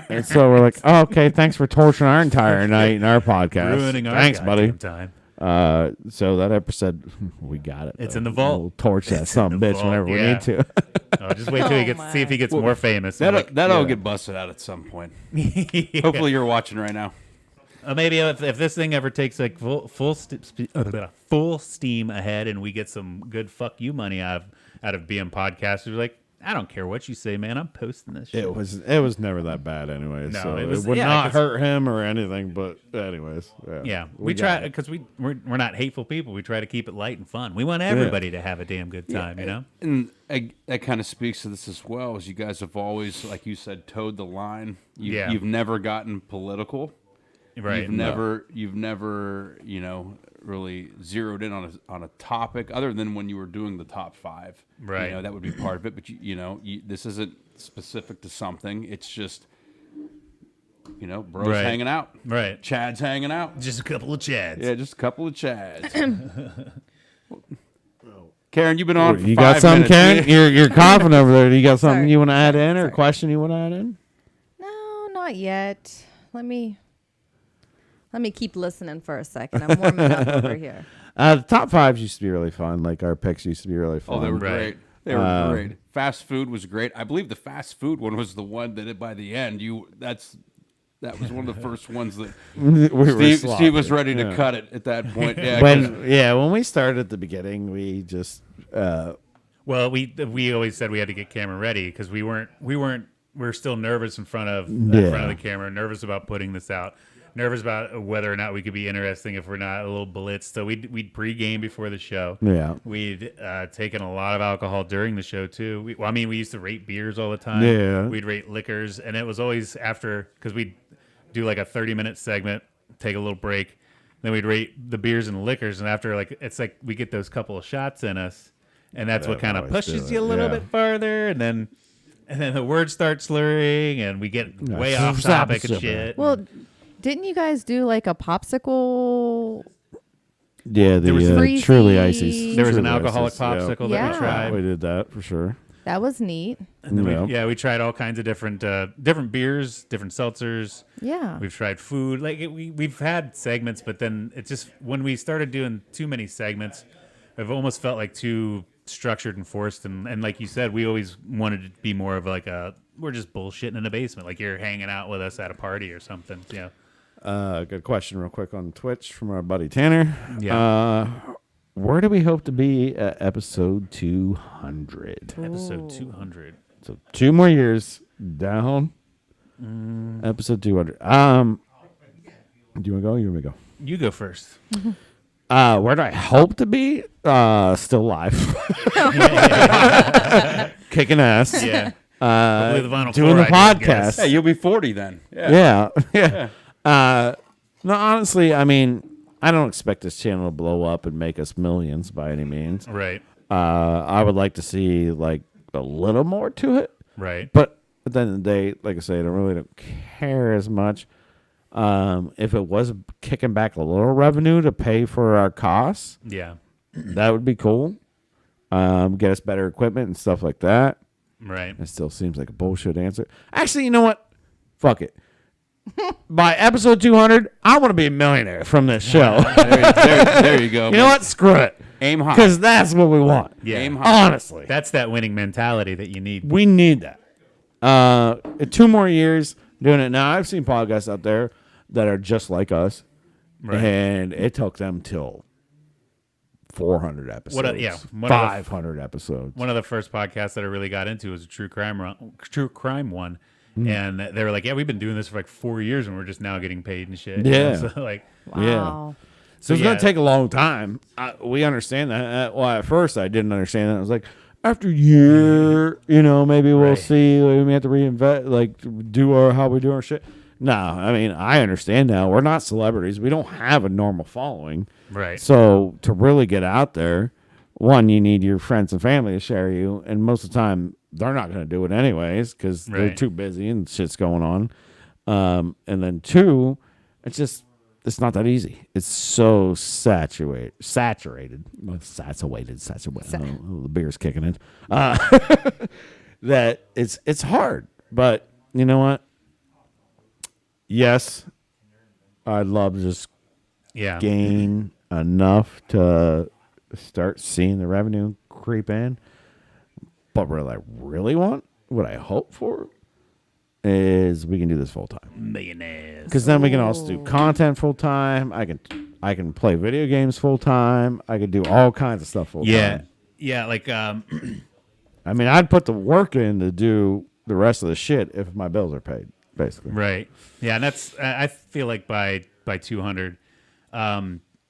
And so we're like, oh, okay, thanks for torturing our entire night in our podcast. Ruining our Thanks, buddy. goddamn time. So that episode, we got it. It's though. in the vault. We'll torch that It's son in of the a bitch vault, whenever we yeah. need to. Oh, just wait till he gets, see if he gets more famous. That'll Like, that'll get busted out at some point. Hopefully, you're watching right now. Maybe if this thing ever takes like full steam ahead, and we get some good fuck you money out of being podcasters, like, I don't care what you say, man. I'm posting this shit. It was never that bad, anyways. No, so it it, was- would yeah, not 'cause- hurt him or anything. But anyways, Yeah, we we got try it. because we're not hateful people. We try to keep it light and fun. We want everybody to have a damn good time, you know. And that kind of speaks to this as well, as you guys have always, like you said, towed the line. Yeah. You've never gotten political. Right. You've never, really zeroed in on a topic other than when you were doing the top 5. Right. That would be part of it. But this isn't specific to something. It's just, bros Right. hanging out. Right. Chad's hanging out. Just a couple of chads. Yeah, just a couple of Chads. Karen, you've been on for You 5 got something, minutes. Karen? You're coughing over there. Do you got something Sorry. you want to add in, or a Sorry. question you want to add in? No, not yet. Let me keep listening for a second. I'm warming up over here. The top 5s used to be really fun. Like our picks used to be really fun. Oh, they were Right. great. They were great. Fast food was great. I believe the fast food one was the one that by the end that was one of the first ones that We were Steve was sloppy. ready to Yeah. cut it at that point. Yeah, 'cause- when we started at the beginning, we just Well, we always said we had to get camera ready because we were still nervous in front of the camera, nervous about putting this out, nervous about whether or not we could be interesting if we're not a little blitzed. So we'd pregame before the show. Yeah. We'd taken a lot of alcohol during the show too. We used to rate beers all the time. Yeah. We'd rate liquors, and it was always after because we'd do like a 30-minute segment, take a little break, then we'd rate the beers and liquors, and after it's like we get those couple of shots in us, and that's what kind of always do pushes it, you a little yeah. bit farther, and then the words start slurring, and we get way stop, off topic stop. and shit. Well, didn't you guys do like a popsicle? the was Freezy. truly ices. There was an Truly alcoholic Ices, yeah. popsicle that Yeah. we tried. We did that for sure. That was neat. And then Yeah. we tried all kinds of different beers, different seltzers. Yeah. We've tried food. We've had segments, but then it just when we started doing too many segments, I've almost felt like too structured and forced. And like you said, we always wanted to be more of like we're just bullshitting in the basement, like you're hanging out with us at a party or something. Yeah. Good question, real quick on Twitch from our buddy Tanner. Yeah. Where do we hope to be at episode 200? Episode 200. So 2 more years down. Episode 200. Do you want to go? You want me to go? You go first. Where do I hope to be? Still live. Kicking ass. Yeah. Hopefully the vinyl Doing the chloride doesn't get us. podcast. Hey, you'll be 40 then. Yeah. Yeah. No, honestly, I mean, I don't expect this channel to blow up and make us millions by any means. Right. I would like to see like a little more to it. Right. But at the end of the day, like I say, I really don't care as much. If it was kicking back a little revenue to pay for our costs, Yeah. that would be cool. Get us better equipment and stuff like that. Right. It still seems like a bullshit answer. Actually, you know what? Fuck it. By episode 200, I want to be a millionaire from this show. There you go. You know what? Screw it. Aim high. Because that's what we want. Yeah. Aim high. Honestly. That's that winning mentality that you need. We need that. 2 more years doing it. Now, I've seen podcasts out there that are just like us, Right. and it took them till 400 episodes. One of the 500 episodes. One of the first podcasts that I really got into was a true crime one, and they were like, "Yeah, we've been doing this for like 4 years, and we're just now getting paid and shit." You know? Yeah. So like, Wow. So it's yeah. going to take a long time. We understand that. Well, at first, I didn't understand that. I was like, after a year, maybe we'll Right. see. We may have to reinvent, how we do our shit. No, I mean, I understand now. We're not celebrities. We don't have a normal following. right? So to really get out there, one, you need your friends and family to share you, and most of the time they're not going to do it anyways because they're Right. too busy and shit's going on. And then two, it's not that easy. It's so saturated. Oh, the beer's kicking in. That it's hard, but you know what? Yes, I'd love to just Yeah. gain enough to start seeing the revenue creep in. But what I really want, what I hope for, is we can do this full time. Millionaires. Because then we can also do content full time. I can play video games full time. I could do all kinds of stuff full Yeah. time. Yeah. Like, I mean, I'd put the work in to do the rest of the shit if my bills are paid, basically. right. Yeah. And I feel like by 200,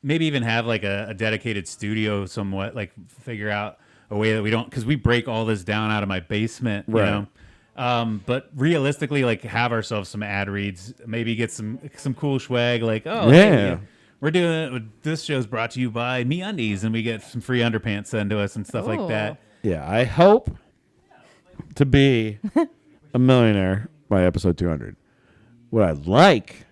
maybe even have like a dedicated studio somewhat, like figure out a way that we don't, because we break all this down out of my basement, you Right. know? But realistically, like have ourselves some ad reads, maybe get some cool swag, like, oh, Yeah. hey, we're doing it. This show's brought to you by MeUndies, and we get some free underpants sent to us and stuff like Ooh. that. Yeah, I hope to be a millionaire by episode 200. What I'd like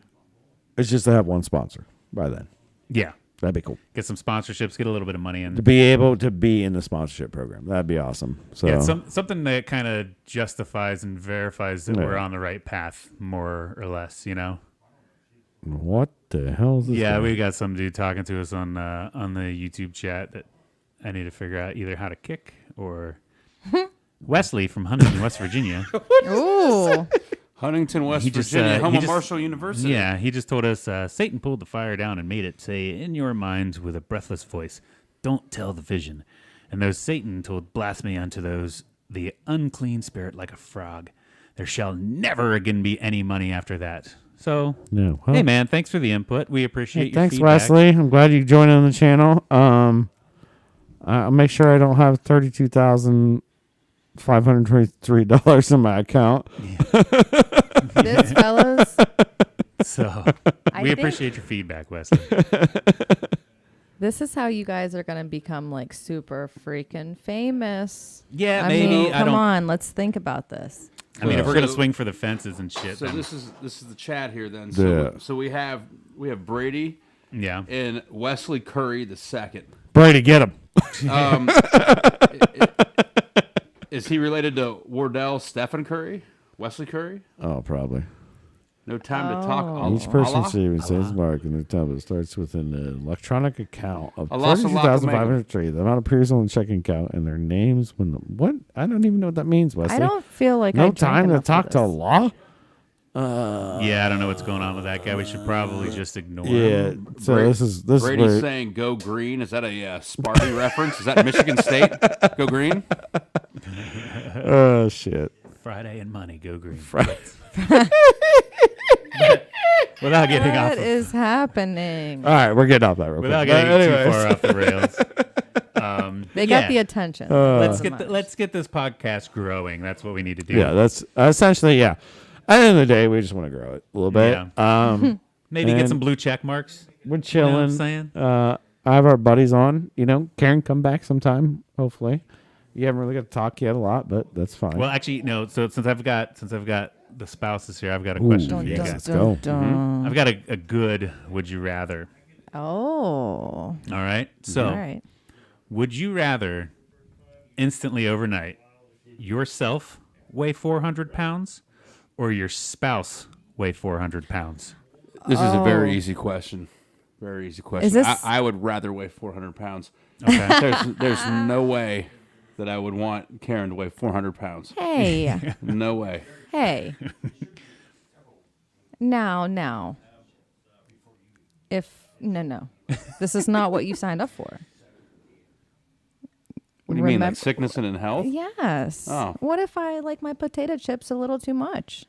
is just to have one sponsor by then. Yeah. That'd be cool. Get some sponsorships, get a little bit of money in. To be able to be in the sponsorship program. That'd be awesome. So Yeah, something that kind of justifies and verifies that Yeah. we're on the right path, more or less, you know? what the hell is this? Yeah, guy? we got some dude talking to us on the YouTube chat that I need to figure out either how to kick or Wesley from Huntington, West Virginia. Ooh. Huntington, West He just, Virginia, he home of just- Marshall University. Yeah, he just told us Satan pulled the fire down and made it say, in your minds with a breathless voice, don't tell the vision. And those Satan told blasphemy unto those, the unclean spirit like a frog. There shall never again be any money after that. So, No. Well, hey, man, thanks for the input. We appreciate hey, your thanks, feedback. Wesley. I'm glad you joined on the channel. I'll make sure I don't have $32,523 in my account. This, fellas, So, I we think appreciate your feedback, Wesley. this is how you guys are going to become like super freaking famous. Yeah, I maybe. mean, I come don't. on, let's think about this. I mean, if we're gonna So- swing for the fences and shit, So then, this is the chat here then. Yeah. So we have Brady yeah. and Wesley Curry the second. Brady, get him. Is he related to Wardell Stephen Curry? Wesley Curry? Oh, probably. No time to talk. Each person Allah? receives his mark in their tablet starts with an electronic account of Allah Salah 32,503. The amount appears on the checking account and their names when the what? I don't even know what that means, Wesley. I don't feel like I no drank time to enough for talk to this. Allah? Yeah, I don't know what's going on with that guy. We should probably just ignore Yeah. him. So Bra- this is Brady's where saying "Go Green." Is that a Sparty reference? Is that Michigan State? Go Green. oh shit. Friday and money, go green. Without getting off, What is happening? All right, we're getting off that real without quick. getting But too far off the rails. They got the attention. Let's get this podcast growing. That's what we need to do. Yeah, that's essentially At the end of the day, we just want to grow it a little bit. Yeah. Maybe get and- some blue check marks. We're You know chilling. what I'm saying? I have our buddies on. Karen, come back sometime. Hopefully, you haven't really got to talk yet a lot, but that's fine. Well, actually, no. So since I've got the spouses here, I've got a question for Ooh, you yes, guys. let's go. I've got a good would you rather. Oh. All right. So All right. would you rather instantly overnight yourself weigh 400 pounds or your spouse weigh 400 pounds? This is a very easy question. Very easy question. Is this- I would rather weigh 400 pounds. Okay. There's no way that I would want Karen to weigh 400 pounds. Hey. No way. Hey. Now. No. This is not what you signed up for. What do you mean, like Remember- sickness and in health? Yes. Oh. What if I like my potato chips a little too much?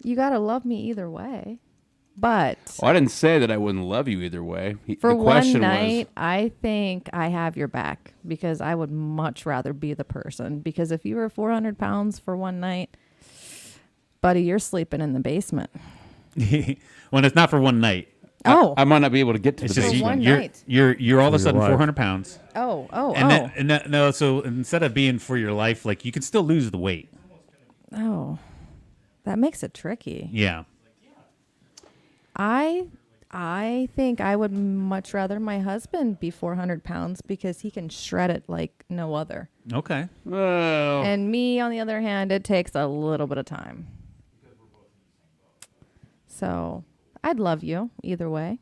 You got to love me either way. But Well, I didn't say that I wouldn't love you either way. for the one question night, I think I have your back because I would much rather be the person. Because if you were 400 pounds for one night, buddy, you're sleeping in the basement. Well, it's not for one night. Oh. I might not be able to get to It's the just For basement. you, one night. you're all of a For your sudden wife. 400 pounds. Oh. And then no, so instead of being for your life, like you can still lose the weight. Oh. That makes it tricky. Yeah. I think I would much rather my husband be 400 pounds because he can shred it like no other. Okay. Well, And me, on the other hand, it takes a little bit of time. So I'd love you either way.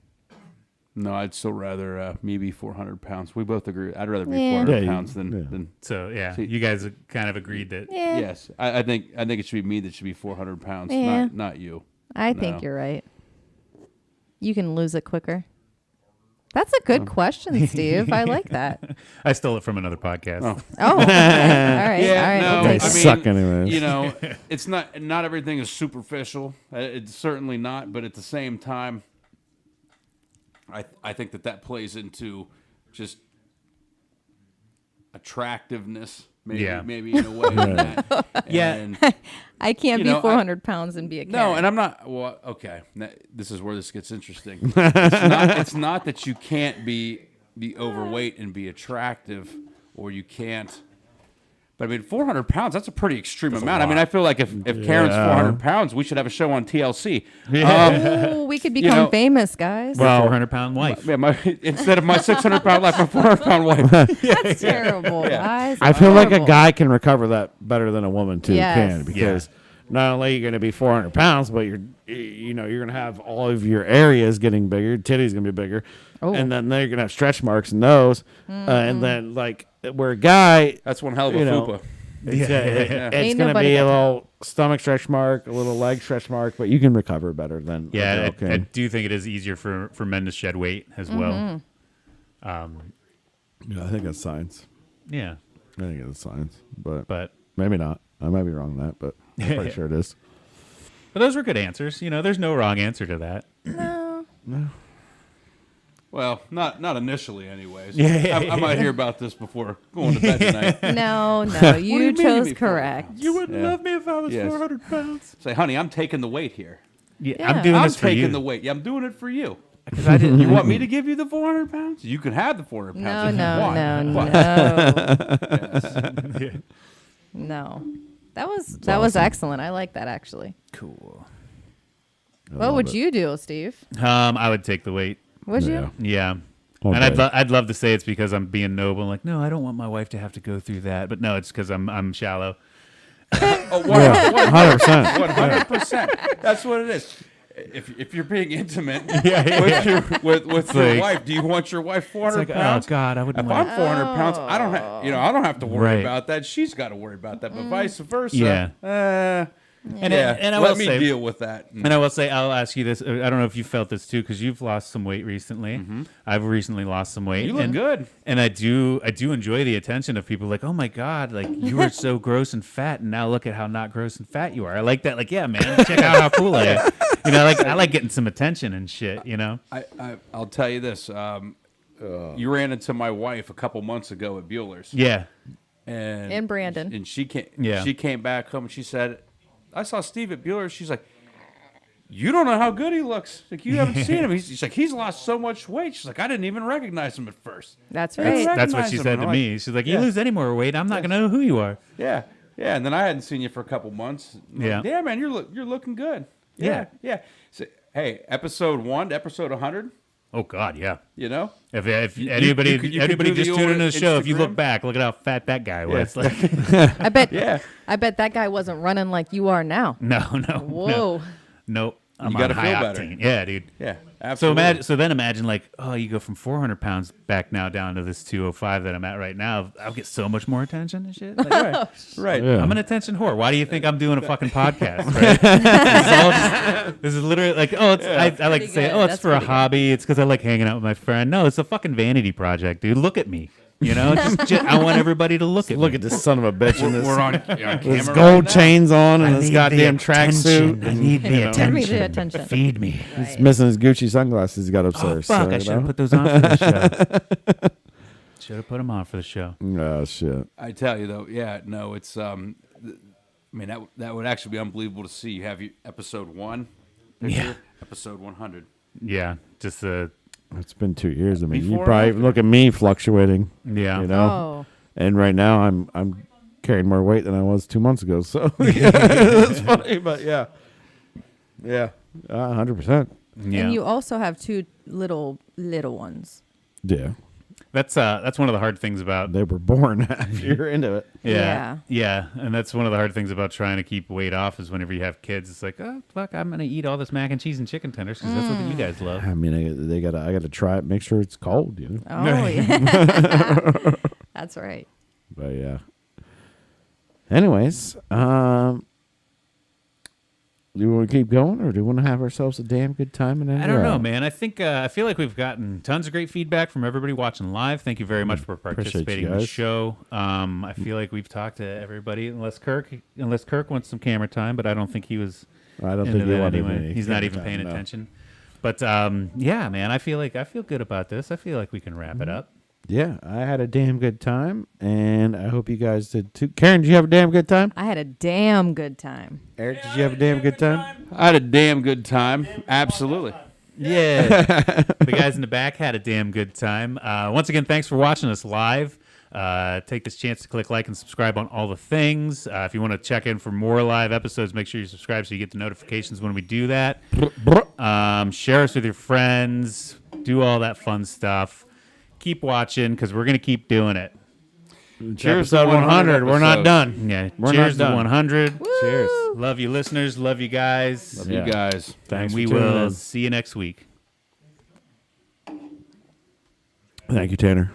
no, I'd still rather me be 400 pounds. We both agree. I'd rather be Yeah. 400 Yeah, you- pounds than, yeah. than. So yeah, See- you guys kind of agreed that. Yeah, Yes, I think it should be me that should be 400 pounds, Yeah. not you. I think No. you're right. You can lose it quicker. That's a good question, Steve. I like that. I stole it from another podcast. Oh, okay. all right. Yeah, all right. no, we'll They take it. suck anyways. You know, it's not everything is superficial. It's certainly not, but at the same time, I think that plays into just attractiveness, maybe Yeah. maybe in a way. That. Yeah. And, I can't You be know, 400 pounds and be a no, Karen. and I'm not. Well, okay, this is where this gets interesting. It's not that you can't be overweight and be attractive, or you can't. But I mean, 400 pounds, that's a pretty extreme amount. I mean, I feel like if Karen's 400 pounds, we should have a show on TLC. Oh, we could become know- famous, guys. Well, 400-pound wife. Yeah, instead of my 600-pound life, my 400-pound wife. That's terrible, guys. I feel like a Horrible. guy can recover that better than a woman too Yes. can because not only are you going to be 400 pounds, but you're going to have all of your areas getting bigger. Your titties going to be bigger, and then they're going to have stretch marks in those, and then like where a guy, That's one hell of a You know, fupa. it's Ain't going to nobody be a got little stomach stretch mark, a little leg stretch mark, but you can recover better than a Yeah, girl I can. do think it is easier for men to shed weight as well. Yeah, I think that's science. Yeah, I think it's science, but but maybe not. I might be wrong on that, but I'm pretty sure it is. those were good answers. You know, there's no wrong answer to that. Well, not initially, anyways. Yeah. I might hear about this before going to bed tonight. No, What do you you mean chose before? correct. You wouldn't Yeah. love me if I was Yes. 400 pounds. Say, honey, I'm taking the weight here. Yeah, Yeah. I'm doing I'm this for taking you. the weight. Yeah, I'm doing it for you. I didn't. You want me to give you the 400 pounds? You can have the 400 No, pounds if no, you want. no, no. No. That was excellent. I like that actually. Cool. What would you do, Steve? I would take the weight. Would Yeah. you? Yeah. Okay. And I'd love to say it's because I'm being noble. Like, no, I don't want my wife to have to go through that. But no, it's because I'm shallow. Oh, Yeah, 100%. 100%. That's what it is. If you're being intimate with your like- wife, do you want your wife 400 It's like, pounds? oh God, I wouldn't If want. I'm 400 pounds, I don't have to worry Right. about that. She's got to worry about that, but vice versa. Yeah. And I let will me say- deal with that. And I will say, I'll ask you this. I don't know if you felt this too, because you've lost some weight recently. I've recently lost some weight. You look good. And I do enjoy the attention of people like, oh my God, like you were so gross and fat, and now look at how not gross and fat you are. I like that. Like, yeah, man, check out how cool I am. You know, I like getting some attention and shit. You know. I'll tell you this. You ran into my wife a couple months ago at Bueller's. Yeah. And Brandon. And she came. Yeah. She came back home and she said, "I saw Steve at Bueller's." She's like, "You don't know how good he looks. Like you haven't seen him. She's like, he's lost so much weight." She's like, "I didn't even recognize him at first." That's That's right. That's what recognize she him, said and to I'm me. She's like, you yeah. lose any more weight, I'm not gonna know who you are. Yeah, yeah. And then I hadn't seen you for a couple months. I'm like, Yeah. yeah, man, you're looking good. Yeah, yeah. So, hey, episode 1 to episode 100. Oh God, yeah. You know, If you anybody could anybody do the just tuned into the old show, if you look Instagram. back, look at how fat that guy was. Like, I bet. Yeah. I bet that guy wasn't running like you are now. no. Whoa. Nope. I'm You on gotta high feel better. octane. Yeah, dude. yeah. So Absolutely. then imagine like, oh, you go from 400 pounds back now down to this 205 that I'm at right now. I'll get so much more attention and shit. Like, right. Yeah. I'm an attention whore. Why do you think I'm doing a fucking podcast? Right? This is literally like, oh, it's, I like Pretty to say, good. oh, it's That's for a pretty good. hobby. It's because I like hanging out with my friend. No, it's a fucking vanity project, dude. Look at me. You know, I want everybody to look at Look me. at this son of a bitch in this, We're on this camera. gold right now. chains on and I this need goddamn the tracksuit. attention. I need the Give me attention. the attention. Feed me. He's missing his Gucci sunglasses he got Oh, upstairs. fuck, so, I you should have know? put those on for the show. Should have put them on for the show. Oh, shit. I tell you though, yeah, no, it's I mean that would actually be unbelievable to see. You have your episode 1, picture, Yeah. episode 100. Yeah, just It's been 2 years. I mean, you Before or probably after? look at me fluctuating. yeah. You know, Oh, and right now I'm carrying more weight than I was 2 months ago. So yeah, that's funny, but yeah, 100%. Yeah. and you also have two little ones. Yeah, That's one of the hard things about they were born after you're into it. yeah, and that's one of the hard things about trying to keep weight off is whenever you have kids, it's like, oh fuck, I'm gonna eat all this mac and cheese and chicken tenders because that's what you guys love. I mean, I gotta try it. Make sure it's cold. You know, Oh yeah, that's right. but yeah. Anyways, do you want to keep going, or do you want to have ourselves a damn good time? And I don't know, man. I think I feel like we've gotten tons of great feedback from everybody watching live. Thank you very much for Appreciate participating you in the guys. show. I feel like we've talked to everybody, unless Kirk wants some camera time, but I don't think he was. I don't into think he that wanted anyway. any He's not camera even time, paying no. attention. But yeah, man, I feel good about this. I feel like we can wrap it up. Yeah, I had a damn good time, and I hope you guys did too. Karen, did you have a damn good time? I had a damn good time. Eric, did you have a damn good time? I had a damn good time. Absolutely. Yeah. The guys in the back had a damn good time. Once again, thanks for watching us live. Take this chance to click like and subscribe on all the things. If you want to check in for more live episodes, make sure you subscribe so you get the notifications when we do that. Share us with your friends. Do all that fun stuff. Keep watching because we're going to keep doing it. Cheers to 100. We're not episode. done. Yeah. We're Cheers not to done. 100. Cheers. Love you, listeners. Love you guys. Love Yeah. you guys. Thanks and for we tuning will in. see you next week. Thank you, Tanner.